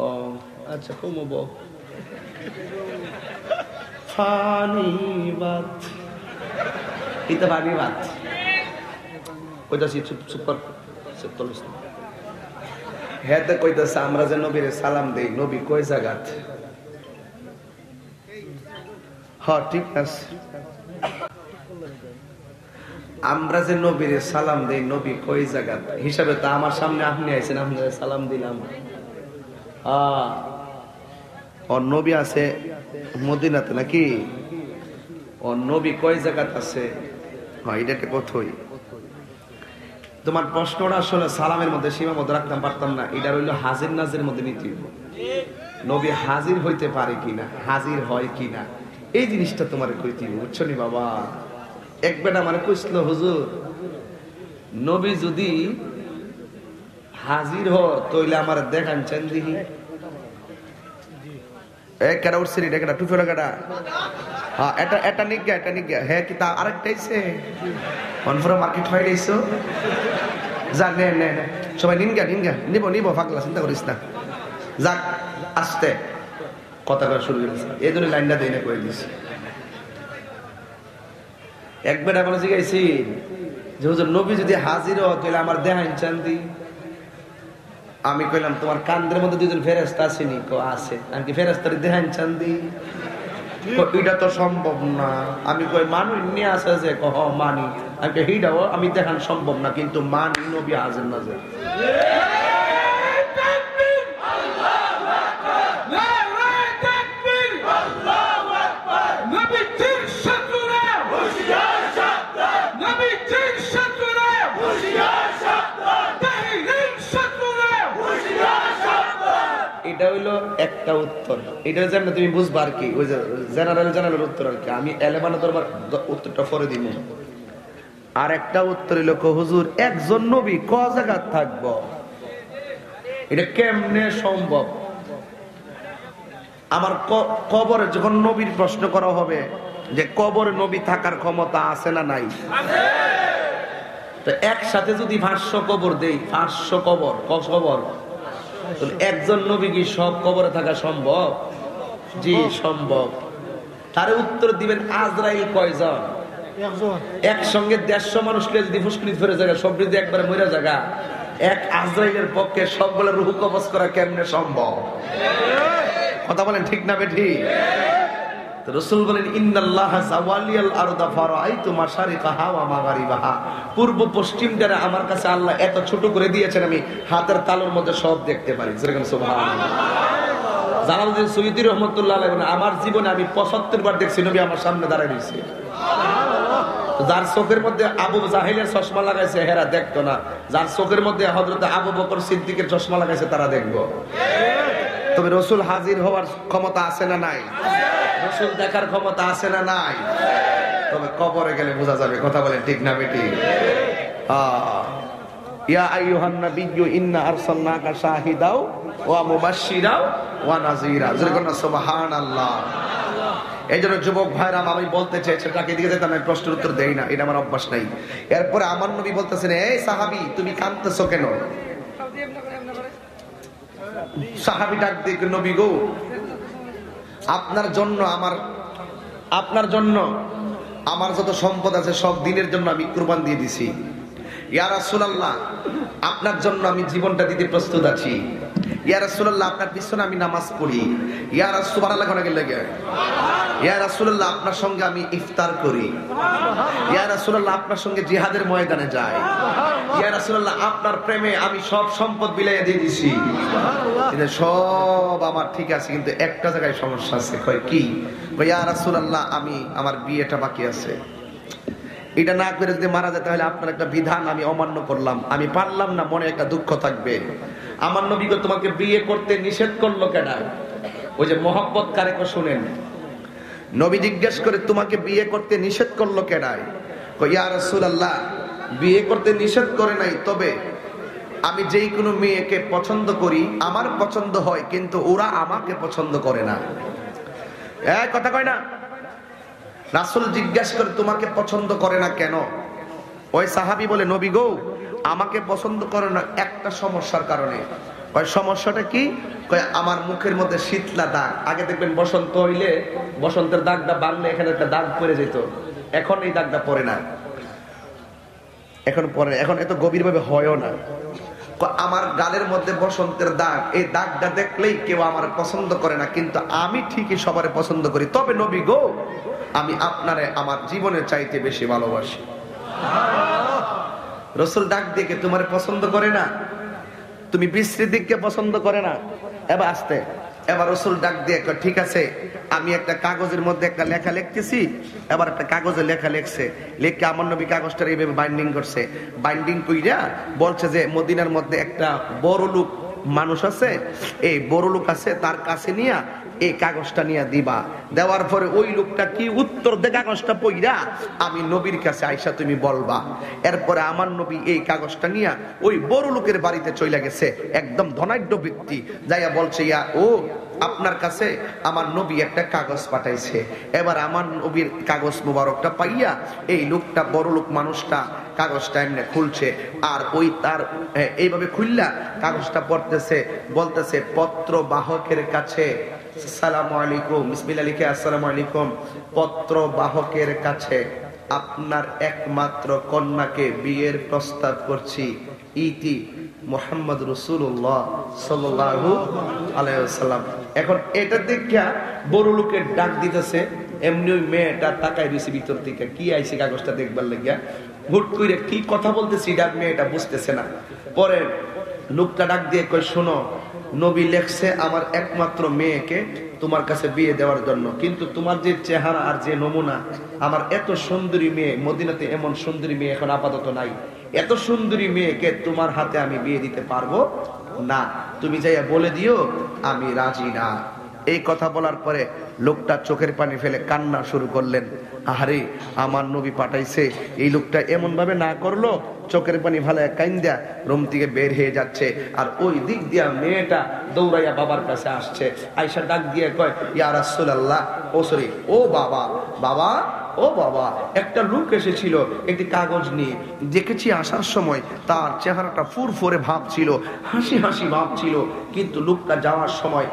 ও আচ্ছা, কমবো। ফানি বাত, এটা ফানি বাত। কইতাছি চুপ চুপ কর, চুপ করিস না। হ্যাঁ তো কইতাছে আমরা যে নবীরে সালাম দেই, নবী কই জায়গাত? হ্যাঁ ঠিক আছে, আমরা যে নবীরে সালাম দেই, নবী কই জায়গাত হিসাবে তো আমার সামনে আপনি আইছেন, আপনারা সালাম দিলাম। ওর নবী আছে মদিনাতে নাকি? ওর নবী কয় জায়গাত আছে? হ্যাঁ, এটা একটা কথাই। তোমার প্রশ্নটা আসলে সালামের মধ্যে সীমাবদ্ধ রাখতাম পারতাম না, এটা রইল হাজির নাজির মধ্যে নীতি। নবী হাজির হইতে পারে কিনা, হাজির হয় কিনা, এই জিনিসটা তোমার কইতে বুঝছো নি বাবা। এক বেটা মানে কইছিল, হুজুর নবী যদি হাজির হ তইলে আমার দেখান চান দিহি। এক কেডা উঠছে নি, এটা টুফি লাগাটা। হ্যাঁ, এটা নিজ্ঞা, এটা নিজ্ঞা। হ্যাঁ কি তা আরেকটাইছে কনফার্ম মার্কেট হয়ে গেছো। যাক নে নে নে, সবাই নিন গা নিব নিব, ফাগলা চিন্তা করিস না। যাক আস্তে কথা করা শুরু করেছে, এই জন্য লাইনটা দিয়ে কয়ে দিছি। একবার এখন জিজ্ঞাসি যে হুজুর নবী যদি হাজির হয় তাহলে আমার দেহাইন চান্দি। আমি কইলাম তোমার কান্দের মধ্যে দুজন ফেরেস্তা আসেনি? আছে। আমি কি ফেরেস্তার দেহাইন চান্দি? এটা তো সম্ভব না। আমি কই মানুষ নিয়ে আসে যে কহ মানি, আমি এইটাও আমি দেখান সম্ভব না, কিন্তু মানি নবী হাজির নাজির। এটা হইলো একটা উত্তর, এটা যেন তুমি বুঝবা আর কি, ওই যে জেনারেল উত্তর আর কি। আমি এলেবানো তোমার উত্তরটা পরে দিব। আর একটা উত্তর হইলো হুজুর একজন নবী ক জায়গা থাকবো, এটা কেমনে সম্ভব? আমার কবরে যখন নবীর প্রশ্ন করা হবে যে কবরে নবী থাকার ক্ষমতা আছে না নাই, তো একসাথে যদি 500 কবর দেই, 500 কবর, কবর একজন নবী কি সব কবরে থাকা সম্ভব? জি সম্ভব। তার উত্তর দিবেন আজরাইল কয়জন? একসঙ্গে 150 মানুষকে যদি ফুসকুনিতে ফেরে জায়গা সব যদি একবারে মরে জায়গা, এক আজরাইলের পক্ষে সবগুলো রুহু কবজ করা কেমনে সম্ভব? কথা বলেন ঠিক না বেঠি? রাসূল বলেন ইন্নাল্লাহা যাওয়ালিয়াল আরদা ফারাআইতু মাশারিকাহা ওয়া মাগারিবাহা, পূর্ব পশ্চিম দ্বারা আমার কাছে আল্লাহ এত ছোট করে দিয়েছেন আমি হাতের তালুর মধ্যে সব দেখতে পারি। সুবহানাল্লাহ। জালালউদ্দিন সুয়ুতী রাহমাতুল্লাহ আলাইহি বলেন আমার জীবনে আমি 75 বার দেখছি নবী আমার সামনে দাঁড়ায় রয়েছে। যার চোখের মধ্যে আবু জাহেলের চশমা লাগাইছে হেরা দেখতো না, যার চোখের মধ্যে হযরত আবু বকর সিদ্দিকের চশমা লাগাইছে তারা দেখবো। তবে রাসূল হাজির হওয়ার ক্ষমতা আছে না নাই? রাসূল দেখার ক্ষমতা আছে না নাই? তবে কবরে গেলে বোঝা যাবে। কথা বলেন ঠিক না বেটি? ইয়া আইয়ুহান নাবিয়্যু ইন্না আরসালনাকা শাহিদাও ওয়া মুবাশশিরাও ওয়া নাযীরা। সুবহানাল্লাহ। এইজন্য যুবক ভাইরা আমি বলতে চাইছি, তাকে দিকে যেতে আমি প্রশ্নের উত্তর দেই না, এটা আমার অভ্যাস নাই। এরপরে আমার নবী বলতেছেন এই সাহাবী তুমি কাঁদতেছো কেন? সাহাবী ডাক দিয়ে নবী গো আপনার জন্য আমার যত সম্পদ আছে সব দিনের জন্য আমি কুরবান দিয়ে দিছি। ইয়া রাসূলুল্লাহ আপনার জন্য আমি জীবনটা দিতে প্রস্তুত আছি। ইয়া রাসূলুল্লাহ আপনার পিছনে আমি নামাজ পড়ি। ইয়া রাসূল সুবহানাল্লাহ কোন লাগে? ইয়া রাসূলুল্লাহ আপনার সঙ্গে আমি ইফতার করি। ইয়া রাসূলুল্লাহ আপনার সঙ্গে জিহাদের ময়দানে যাই। ইয়া রাসূলুল্লাহ আপনার প্রেমে আমি সব সম্পদ বিলাইয়া দিয়ে দিছি। কিন্তু সব আমার ঠিক আছে, কিন্তু একটা জায়গায় সমস্যা আছে। কয় কি? ইয়া রাসূলুল্লাহ আমি আমার বিয়েটা বাকি আছে, এটা না করে যদি মারা যায় তাহলে আপনার একটা বিধান আমি অমান্য করলাম, আমি পারলাম না, মনে একটা দুঃখ থাকবে। আমার নবী গো তোমাকে বিয়ে করতে নিষেধ করলো কেন? ওই যে মহব্বত কারে কো শুনেন, নবী জিজ্ঞেস করে তোমাকে বিয়ে করতে নিষেধ করলো কেন? ইয়া রাসূলুল্লাহ বিয়ে করতে নিষেধ করে নাই, তবে আমি যেই কোনো মেয়েকে পছন্দ করি আমার পছন্দ হয়, কিন্তু ওরা আমাকে পছন্দ করে না। এক কথা কয় না? রাসূল জিজ্ঞাসা করে তোমাকে পছন্দ করে না কেন? ওই সাহাবী বলে, নবী গো, আমাকে পছন্দ করে না একটা সমস্যার কারণে। ওই সমস্যাটা কি? আমার মুখের মধ্যে শীতলা দাগ। আগে দেখবেন বসন্ত হইলে বসন্তের দাগটা বাড়লে এখানে একটা দাগ পড়ে যেত, এখন এই দাগটা পড়ে না, এখন এত গভীর ভাবে হয়ও না। আমার গালের মধ্যে বসন্তের দাগ, এই দাগটা দেখলেই কেউ আমার পছন্দ করে না, কিন্তু আমি ঠিকই সবার পছন্দ করি। তবে নবী গো, আমি আপনারে আমার জীবনের চাইতে বেশি ভালোবাসি। রাসূল ডাক দিয়ে তোমার পছন্দ করে না, তুমি বিশ্রী দিককে পছন্দ করে না। এবার আসতে, এবার রাসূল ডাক দিয়ে ঠিক আছে, আমি একটা কাগজের মধ্যে একটা লেখা লিখতেছি। এবার একটা কাগজে লেখা লিখছে, লিখে আমার নবী কাগজটার এইভাবে বাইন্ডিং করছে। বাইন্ডিং কইরা বলছে যে মদিনার মধ্যে একটা বড় লোক মানুষ আছে, এই বড় লোক আছে, তার কাছে নিয়ে এই কাগজটা নিয়ে দিবা। দেওয়ার পরে ওই লোকটা কি উত্তর দে কাগজটা পইরা আমি নবীর কাছে আইসা তুমি বলবা। এরপরে আমার নবী এই কাগজটা নিয়ে ওই বড় লোকের বাড়িতে চলে গেছে, একদম ধনাঢ্য ব্যক্তি, যাইয়া বলছে, ইয়া ও, আপনার কাছে আমার নবী একটা কাগজ পাঠাইছে। এবার আমার নবীর কাগজ মোবারকটা পাইয়া এই লোকটা, বড় লোক মানুষটা কাগজটা এমনি খুলছে, আর ওই তার এইভাবে খুললা কাগজটা পড়তেছে, বলতেছে, পত্র বাহকের কাছে আসসালামু আলাইকুম, বিসমিল্লাহ লিখে আসসালামু আলাইকুম, পত্র বাহকের কাছে আপনার একমাত্র কন্যাকে বিয়ের প্রস্তাব করছি, ইতি মুহাম্মদ রাসূলুল্লাহ সাল্লাল্লাহু আলাইহি ওয়াসাল্লাম। এখন এটা দেখিয়া বড় লোকের ডাক দিতেছে, এমনি ওই মেয়েটা তাকায় দিছে ভিতর থেকে, কি আইছে কাগজটা দেখবার লাগিয়া। হুট করে কি কথা বলতেছি ডাক মেয়েটা বুঝতেছে না। পরে লোকটা ডাক দিয়ে কয়, শোনো, নবী লেখছে আমার একমাত্র মেয়েকে তোমার কাছে বিয়ে দেওয়ার জন্য, কিন্তু তোমার যে চেহারা আর যে নমুনা, আমার এত সুন্দরী মেয়ে, মদিনাতে এমন সুন্দরী মেয়ে এখন আপাতত নাই, এত সুন্দরী মেয়েকে তোমার হাতে আমি বিয়ে দিতে পারবো না, তুমি যাইয়া বলে দিও আমি রাজি না। এই কথা বলার পরে লোকটা চোখের পানি ফেলে কান্না শুরু করলেন। আরে আমার নবী পাঠাইছে, এই লোকটা এমন ভাবে না করলো, চোখের পানি ভালায় কাইন্দা রুম থেকে বের হয়ে যাচ্ছে। আর ওই দিক দিয়া মেয়েটা দৌড়াইয়া বাবার কাছে আসছে, আয়েশা ডাক দিয়ে কয়, ইয়া রাসূলুল্লাহ, ও সরি, ও বাবা, বাবা, ও বাবা, একটা লোক এসেছিল একটি কাগজ নিয়ে, দেখেছি আসার সময় তার চেহারাটা ফুরফুরে ভাব ছিল, হাসি হাসি ভাব ছিল, কিন্তু লোকটা যাওয়ার সময়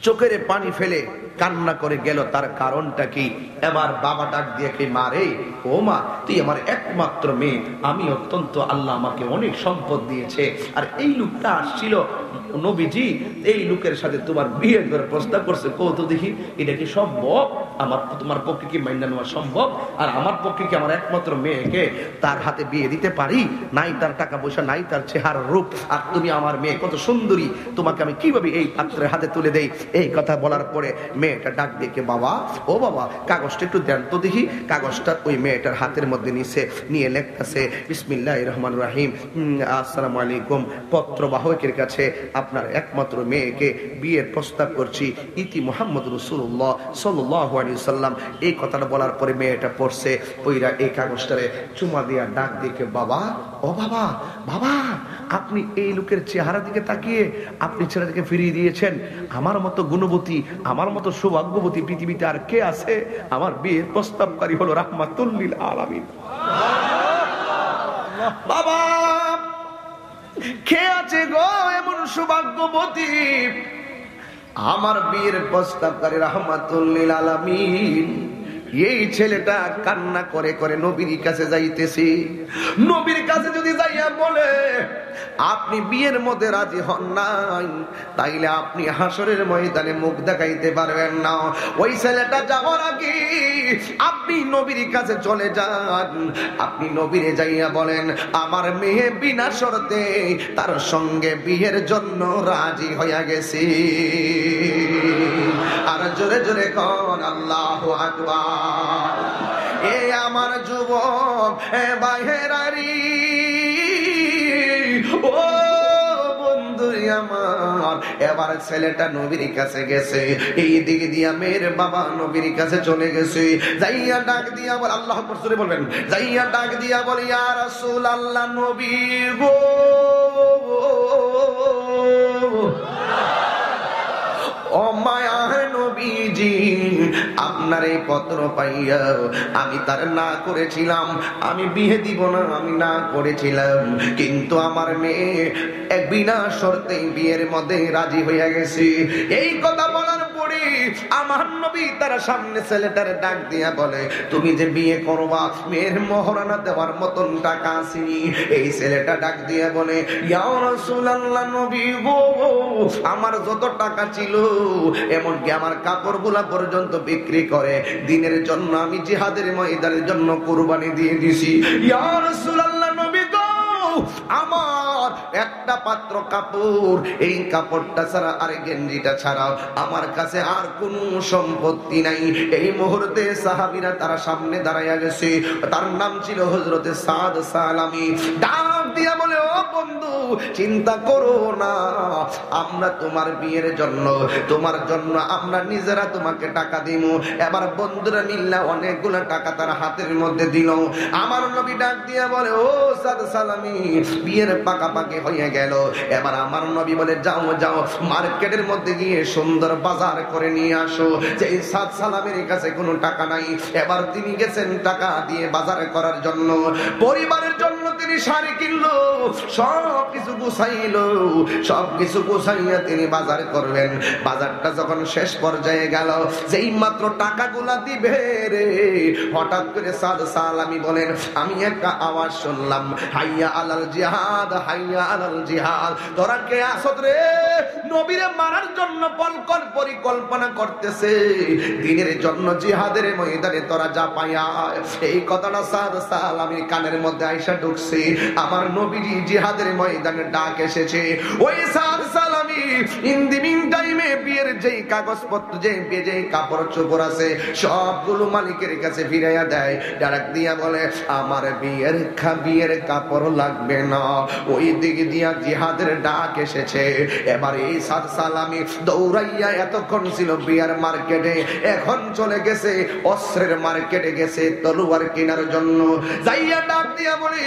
চোখের পানি ফেলে কান্না করে গেল, তার কারণটা কি? এবার বাবা ডাক দিয়ে কি, মারে, ও মা, তুই আমার একমাত্র মেয়ে, আমি অত্যন্ত, আল্লাহ আমাকে অনেক সম্পদ দিয়েছে, আর এই লোকটা আসছিল নবীজি, এই লোকের সাথে তোমার বিয়ে করে প্রস্তাব করছে, কত দেখি এটা কি সম্ভব? আমার তোমার পক্ষে কি মাইনা নেওয়া সম্ভব? আর আমার পক্ষে কি আমার একমাত্র মেয়েকে তার হাতে বিয়ে দিতে পারি? নাই তার টাকা পয়সা, নাই তার চেহারার রূপ, আর তুমি আমার মেয়ে কত সুন্দরী, তোমাকে আমি কিভাবে এই পাত্রের হাতে তুলে দেই? এই কথা বলার পরে মেয়েটা ডাক দেখে, বাবা, ও বাবা, কাগজটা একটু দেন তো দেখি। কাগজটা ওই মেয়েটার হাতের মধ্যে নিছে, নিয়ে লেখতেছে, বিসমিল্লাহির রহমানির রহিম, আসসালামু আলাইকুম, পত্র বাহকের কাছে আপনার একমাত্র মেয়েকে বিয়ের প্রস্তাব করছি, ইতি মুহাম্মদ রাসূলুল্লাহ সাল্লাল্লাহু আলাইহি ওয়াসাল্লাম। এই কথাটা বলার পরে মেয়েটা পড়ছে, ওইরা এই কাগজটারে চুমা দিয়া ডাক দেখে, বাবা, ও বাবা, বাবা, আপনি এই লোকের চেহারা দিকে তাকিয়ে আপনি ছেলেটাকে ফিরিয়ে দিয়েছেন। আমার মতো গুণবতী, আমার মতো সৌভাগ্যবতী পৃথিবীতে আর কে আছে? আমার বিয়ের প্রস্তাবকারী হলো রাহমাতুল লিল আলামিন। বাবা, কে আছে গো এমন সৌভাগ্যবতী? আমার বিয়ের প্রস্তাবকারী রাহমাতুল লিল আলামিন। এই ছেলেটা কান্না করে করে নবীর কাছে যাইতেছি। নবীর কাছে যদি যাইয়া বলে আপনি বিয়ের মধ্যে রাজি হন নাই, তাইলে আপনি হাসরের ময়দানে মুখ দেখাইতে পারবেন না। ওই ছেলেটা যাওয়ার আগে আপনি নবীর কাছে চলে যান, আপনি নবীরে যাইয়া বলেন আমার মেয়ে বিনা শর্তে তার সঙ্গে বিয়ের জন্য রাজি হইয়া গেছি। আর জোরে জোরে কোন আল্লাহু আকবার। এ আমার যুবক ভাইয়েরারি, ও বন্ধু আমার, এবার ছেলেটা নবীর কাছে গেছে, এই দিকে দিয়া মেয়ের বাবা নবীর কাছে চলে গেছে। যাইয়া ডাক দিয়া বল, আল্লাহু আকবার জোরে বলবেন, যাইয়া ডাক দিয়া বল, ইয়া রাসূলুল্লাহ, নবী গো, ও মায়া নবীজি, শুনেছি আপনার এই পত্র পাইয়া আমি তার না করেছিলাম, আমি বিয়ে দিব না আমি না করেছিলাম, কিন্তু আমার মেয়ে এক বিনা শর্তে বিয়ের মধ্যে রাজি হয়ে গেছে। এই কথা বলার পরে আমার নবী তার সামনে ছেলেটার ডাক দিয়া বলে, তুমি যে বিয়ে করবা মেয়ের মহরানা দেওয়ার মতন টাকা আসেনি। এই ছেলেটা ডাক দিয়া বলে, ইয়া রাসূলুল্লাহ নবী গো, আমার যত টাকা ছিল এমনকি আমার কাপড়গুলা পর্যন্ত বিক্রি করে দিনের জন্য আমি জিহাদের ময়দানের জন্য কুরবানি দিয়ে দিছি। ইয়া রাসূলুল্লাহ নবী গো, আমার একটা পাত্র কাপড়, এই কাপড়টা ছাড়া আর গেঞ্জিটা ছাড়া আমার কাছে আর কোনো সম্পত্তি নাই। এই মুহূর্তে সাহাবীরা তারা সামনে দাঁড়াইয়া গেছে। তার নাম ছিল হযরতে সাদ সালামি। ডাক দিয়া বলে, ও বন্ধু চিন্তা করো না, আমরা তোমার বিয়ের জন্য তোমার জন্য আমরা নিজেরা তোমাকে টাকা দিব। এবার বন্ধুরা মিল্লা অনেকগুলো টাকা তার হাতের মধ্যে দিল। আমার নবী ডাক দিয়া বলে, ও সাদ সালামি, বিয়ের পাকাপাকি হয়ে গেল। এবার আমার নবী বলে, যাও যাও মার্কেটের মধ্যে গিয়ে সুন্দর বাজার করে নিয়ে আসো। যে সাদ সালামের কাছে কোনো টাকা নাই, এবার তিনি গেছেন টাকা দিয়ে বাজার করার জন্য। পরিবারের জন্য তিনি শাড়ি কিনলো, সব কিছু গুছাইলো, সব কিছু গুছাইয়া তিনি বাজার করবেন। বাজারটা যখন শেষ পর্যায়ে গেল, যেই মাত্র টাকাগুলা দিবে রে, হঠাৎ করে সাদ সালামি বলেন, আমি একটা আওয়াজ শুনলাম, হাইয়া আলাল জিহাদ, হাইয়া আলাল জিহাদ। তোরা কে আসত রে? নবীরে মারার জন্য পরিকল্পনা করতেছে, দিনের জন্য জিহাদের ময়দানে তোরা যা পাইয়া। এই কথাটা সাদ সালামি কানের মধ্যে আইসা ঢুকছে। আমার নবীজি জিহাদের ময়দানে ডাক এসেছে। ওই সাদ সালামি ইন দি মিন টাইমে বিয়ের যেই কাগজপত্র, যে কাপড় চোপড় আছে সবগুলো মালিকের কাছে ফিরাইয়া দেয়। ডাক দিয়া বলে, আমার বিয়ের কাপড় লাগবে না। ওই দিক দিয়া জিহাদের ডাক এসেছে। এবার এই সাদ সালামি দৌড়াইয়া, এতক্ষণ ছিল বিয়ার মার্কেটে, এখন চলে গেছে অস্ত্রের মার্কেটে, গেছে তলোয়ার কেনার জন্য। যাইয়া ডাক দিয়া বলি,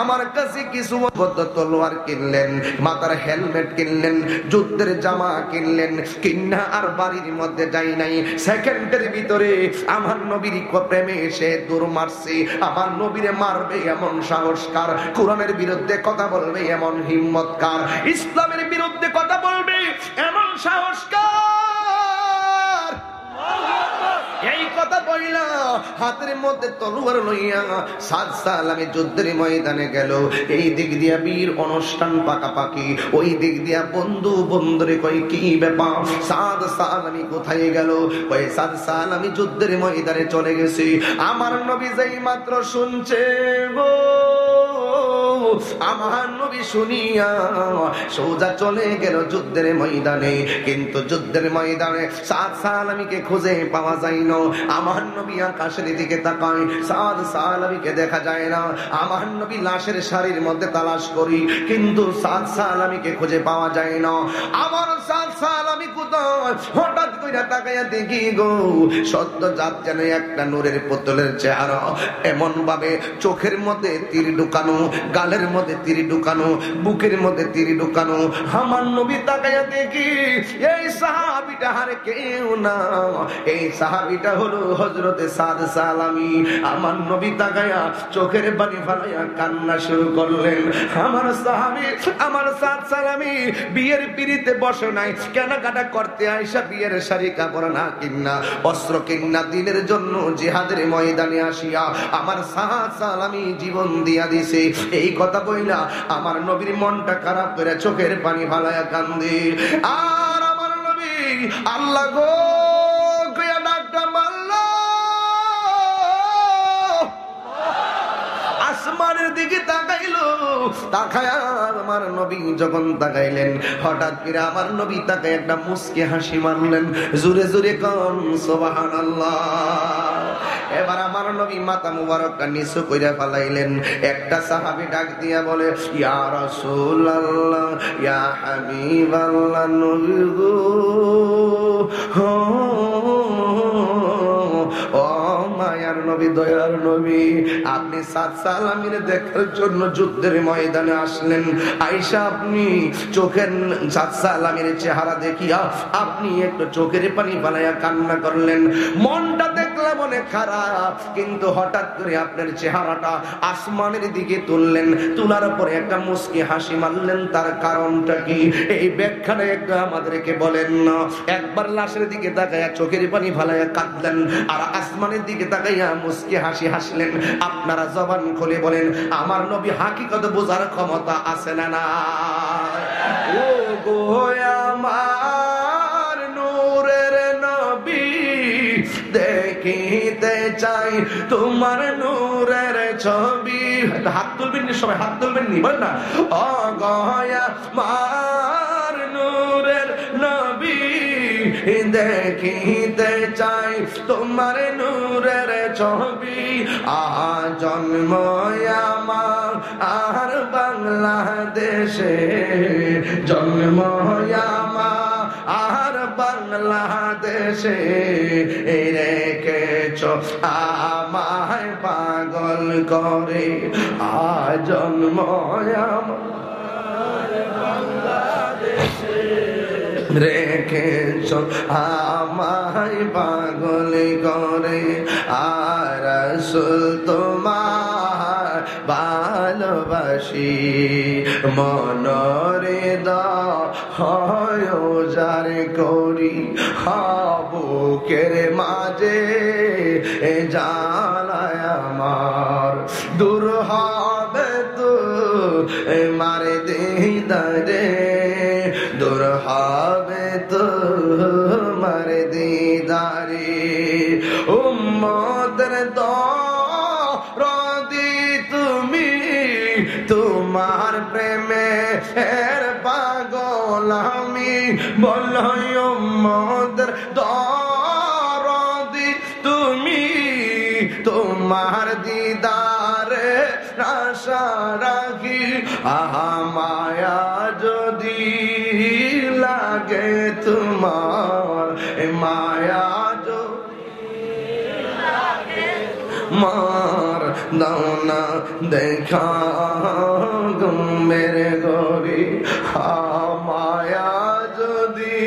আমার কাছে কিছু তলোয়ার কিনলেন, মাথার হেলমেট কিনলেন, যুদ্ধের জামা কিনলেন, কিন্না আর বাড়ির মধ্যে যাই নাই। সেকেন্ডের ভিতরে আমার নবীর প্রেমে এসে দৌড় মারছে। আমার নবীরে মারবে এমন সাহসকার, কোরআনের বিরুদ্ধে কথা বলবে এমন হিম্মতকার, ইসলামের বিরুদ্ধে কথা বলবে এমন সাহসকার। এই কথা বইলা হাতের মধ্যে তলোয়ার লইয়া সাদ সালামি যুদ্ধের ময়দানে গেল। এই দিক দিয়া বীর অনুষ্ঠান পাকাপাকি, ওই দিক দিয়া বন্ধু বন্ধুরে কই কি ব্যাপার, সাদ সালামি কোথায় গেল? ওই সাদ সালামি যুদ্ধের ময়দানে চলে গেছে। আমার নবী যেই মাত্র শুনছে গো, আমার নবী শুনিয়া সোজা চলে গেল যুদ্ধের ময়দানে। কিন্তু যুদ্ধের ময়দানে সাদ সালামিকে খুঁজে পাওয়া যায় না। আমার নবী আকাশের দিকে তাকায়, সাদ সালামিকে দেখা যায় না। আমার নবী লাশের শাড়ির মধ্যে তালাশ করি, কিন্তু সাদ সালামিকে খুঁজে পাওয়া যায় না। আমার সাদ সালামি কোথায়? হঠাৎ করে তাকাইয়া দেখি গো, সদ্য জাত যেন একটা নূরের পুতুলের চেহারা, এমন ভাবে চোখের মধ্যে তীর ঢুকানো, গালের মধ্যে তীর ঢুকানো, বুকের মধ্যে তীর ঢুকানো। আমার নবী তাকাইয়া দেখি এই সাহাবীটা আর কেউ না, এই সাহাবীটা হলো হযরতে সাদ সালামি। আমার নবী তাকাইয়া চোখের পানি ফেলাইয়া কান্না শুরু করলেন। আমার সাহাবী, আমার সাদ সালামি বিয়ের পিড়িতে বসে নাই, কেনাকাটা করতে আইসা বিয়ের শাড়ি কাপড় না কিন্না, অস্ত্র কিন্না, দিনের জন্য জিহাদের ময়দানে আসিয়া আমার সাদ সালামি জীবন দিয়া দিছে। এই কথা বইলা আমার নবীর মনটা খারাপ করে চোখের পানি ফালাইয়া কান্দে। আর আমার নবী আল্লাহ গো কইয়া ডাকটা মারলো, আসমানের দিকে তাকাইলো। তাকায়া আমার নবী যখন তাকাইলেন, হঠাৎ করে আমার নবী তাকায় একটা মুস্কি হাসি মারলেন। জোরে জোরে কোন সুবহানাল্লাহ। এবার আমার নবী মাথা মুবারকটা নিচু কইরা ফেলাইলেন। একটা সাহাবী ডাক দিয়া বলে, ইয়া রাসূলুল্লাহ, ইয়া হাবিবাল্লাহ, নবী গো ও মায়ার নবী, দয়ার নবী, আপনি সাত সালামির দেখার জন্য যুদ্ধের ময়দানে আসলেন। আয়েশা আপনি চোখের সাত সালামির চেহারা দেখিয়া আপনি একটু চোখের পানি বানাইয়া কান্না করলেন। মনটা দেখলাম অনেক খারাপ, কিন্তু হঠাৎ করে আপনার চেহারাটা আসমানের দিকে তুললেন, তোলার পরে একটা মুস্কি হাসি মারলেন। তার কারণটা কি? এই ব্যাখ্যাটা একটু আমাদেরকে বলেন না। একবার লাশের দিকে তাকাইয়া চোখের পানি ফালাইয়া কাঁদলেন, আর আসমানের দিকে তাকাইয়া মুস্কি হাসি হাসলেন। আপনারা জবান খুলে বলেন, আমার নবী হাকিকত বোঝার ক্ষমতা আছে না না? ও গো আমার নূরের নবী, দেখিতে চাই তোমার নূরের ছবি। হাত তুলবেন নি সবাই, হাত তুলবেন নি, বল না। ও গো আমার নূরের নবী, দেখিতে চাই তোমার নূরের ছবি। জন্ম আমার আর বাংলাদেশে, জন্ম আমার আর বাংলাদেশে, রেখেছ আমায় পাগল করে। জন্ম আমার বাংলাদেশে, রেখেছ আমায় পাগল করে। আর রাসূল তোমার ভালোবাসি, মনরে হয় যার করি। বুকের মাঝে জ্বালায় আমার, দূর হবে তো মারে দিদারে, দূর হবে তো মারে দিদারে। উম্মতের দরদি তুমি, তোমার প্রেমে এর পাগল আমি। বলো উম্মতের দরদি তুমি, তোমার দিদারে আশা রাখি। মায়া যদি লাগে তোমার, মায়া মার দাও না দেখা মেরে গরি। মায়া যদি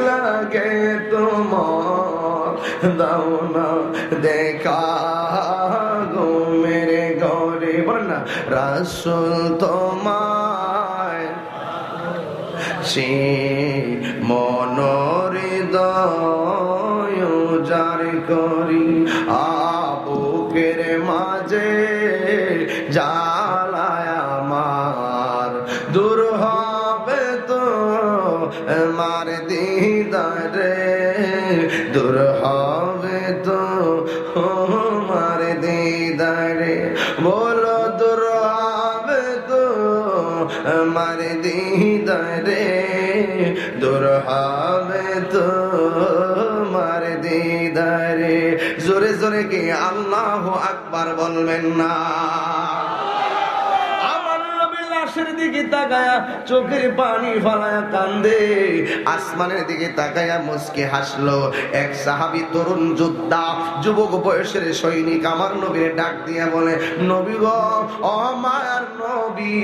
লাগে তোমার, দাও না দেখা গো মেরে গরি। বলেন না, রাসূল তোমায় সে মনোহৃদয় যার করি। বুকের মাঝে জ্বালায় আমার, দূর হবে তো মার দিদারে, দূর হবে তো মার দিদারে। বলো দূর হবে তো মার দিদারে, দূর হবে তো মার দিদারে। জোরে জোরে কি আল্লাহু আকবার বলবেন না? লাশের দিকে তাকায়া চোখের পানি ফালায়া কান্দে, আসমানের দিকে তাকায়া মুস্কি হাসলো। এক সাহাবী তরুণ যোদ্ধা, যুবক বয়সের সৈনিক আমার নবীর ডাক দিয়া বলে, নবী গো, ও মায়ার নবী,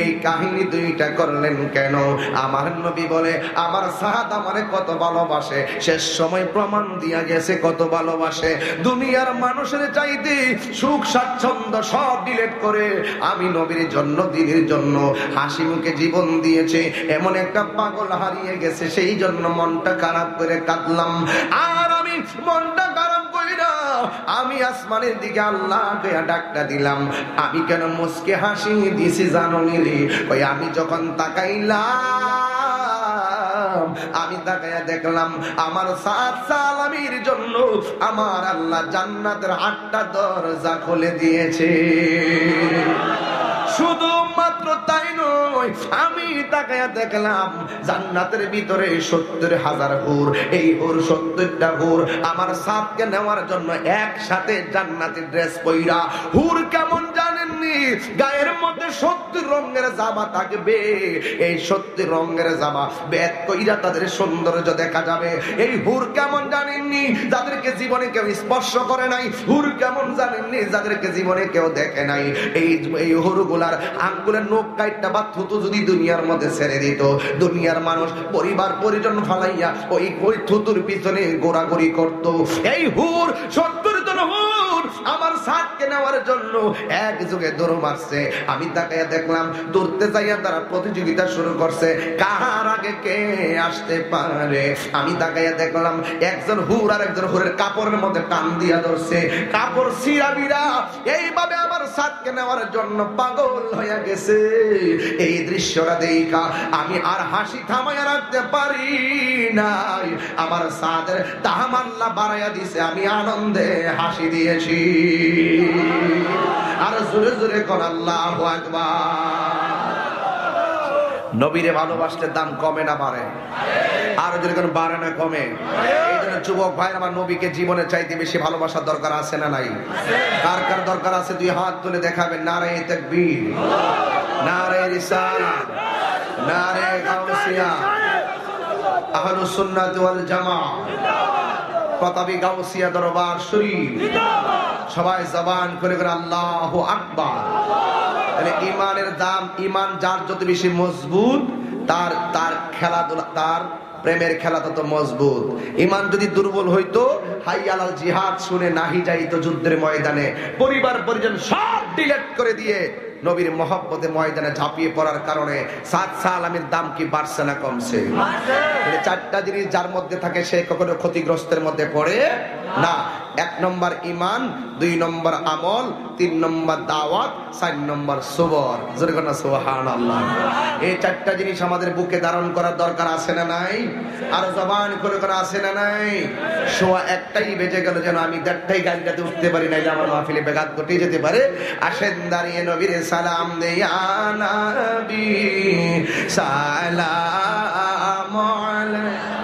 এই কাহিনী দুইটা করলেন কেন? আমার নবী বলে, আমার সাহাদ আমারে কত ভালোবাসে, শেষ সময় প্রমাণ দিয়া গেছে কত ভালোবাসে। দুনিয়ার মানুষের চাইতে সুখ স্বাচ্ছন্দ্য সব ডিলিট করে আমি নবীর জন্য, দিনের জন্য হাসি মুখে জীবন দিয়েছে। এমন একটা পাগল হারিয়ে গেছে, সেই জন্য মনটা খারাপ করে কাঁদলাম। আর আমি মনটা খারাপ কইরা আমি আসমানের দিকে আল্লাহকে ডাকটা দিলাম। আমি কেন মুস্কি হাসি দিছি জানো নিলি? ওই আমি যখন তাকাইলাম, আমি তাকাইয়া দেখলাম আমার সাত সালামির জন্য আমার আল্লাহ জান্নাতের 8টা দরজা খুলে দিয়েছে। শুধুমাত্র তাই নয়, আমি তাকায়া দেখলাম জান্নাতের ভিতরে 70,000 হুর। এই হুর 70টা হুর আমার সাথকে নেওয়ার জন্য একসাথে জান্নাতের ড্রেস পইরা। হুর কেমন জানেননি? গায়ের মধ্যে 70 রঙের জামা থাকবে। এই 70 রঙের জামা বেদ কইরা তাদের সৌন্দর্য দেখা যাবে। এই হুর কেমন জানেননি? যাদেরকে জীবনে কেউ স্পর্শ করে নাই। হুর কেমন জানেননি? যাদেরকে জীবনে কেউ দেখে নাই। এই হুরগুলার আঙ্গুলের নখ কাইটটা বা থুতু যদি দুনিয়ার মধ্যে ছেড়ে দিত, দুনিয়ার মানুষ পরিবার পরিজন ফালাইয়া ওই থুতুর পিছনে গোড়াগড়ি করত। এই হুর 70 জন হুর আমার সাথকে নেওয়ার জন্য এক যুগে দৌড় মারছে। আমি তাকাইয়া দেখলাম দৌড়তে যাইয়া তারা প্রতিযোগিতা শুরু করছে, কার আগে কে আসতে পারে। আমি তাকাইয়া দেখলাম একজন হুর আর একজন হুরের কাপড়ের মধ্যে টান দিয়া ধরছে, কাপড় সিরাবিরা এইভাবে আমার সাথকে নেওয়ার জন্য পাগল হয়ে গেছে। এই দৃশ্যটা দেখা আমি আর হাসি থামাইয়া রাখতে পারি নাই। আমার সাদের তাহামাল্লা বাড়াইয়া দিছে, আমি আনন্দে হাসি দিয়েছি। আর জোরে জোরে কোন আল্লাহু আকবার। নবীরে ভালোবাসলে দাম কমে না বাড়ে? আর যদি কোনো বাড়ে না কমে? এই জন্য যুবক ভাই আমার নবীকে জীবনের চাইতে বেশি ভালোবাসার দরকার আছে না নাই? কার কার দরকার আছে? দুই হাত তুলে দেখাবেন। নারে তাকবীর, নারে রিসালাত, নারে গাউসিয়া, আহলুস সুন্নাত ওয়াল জামাত, প্রতাপী গাউসিয়া দরবার শরীফ। সবাই জবান করে করে আল্লাহু আকবার। তাহলে ইমানের দাম, ইমান যার যত বেশি মজবুত তার খেলাধুলা, তার প্রেমের খেলা তত মজবুত। ইমান যদি দুর্বল হইতো হাইয়া আলাল জিহাদ শুনে নাহি যাইতো যুদ্ধের ময়দানে, পরিবার পরিজন সব ডিলিট করে দিয়ে নবীর মহব্বতে ময়দানে ঝাঁপিয়ে পড়ার কারণে সাত সালামের দাম কি বাড়ছে না কমছে? চারটা জিনিস যার মধ্যে থাকে সে কখনো ক্ষতিগ্রস্তের মধ্যে পড়ে না। 1 নম্বর ইমান, 2 নম্বর আমল, 3 নম্বর দাওয়াত, 4 নম্বর সবর। জোরে বলেন সুবহানাল্লাহ। এই চারটা জিনিস আমাদের বুকে ধারণ করার দরকার আছে না নাই? আর জবান করে করে আছে না নাই? সোয়া 1টাই বেজে গেল, যেন আমি 1:30 গাড়িটাতে উঠতে পারি, নাইলে আমার মাহফিলে বেঘাত ঘটে যেতে পারে। আসেন দাঁড়িয়ে নবীর সালাম দেয়া নবী সালাম আলাইহি।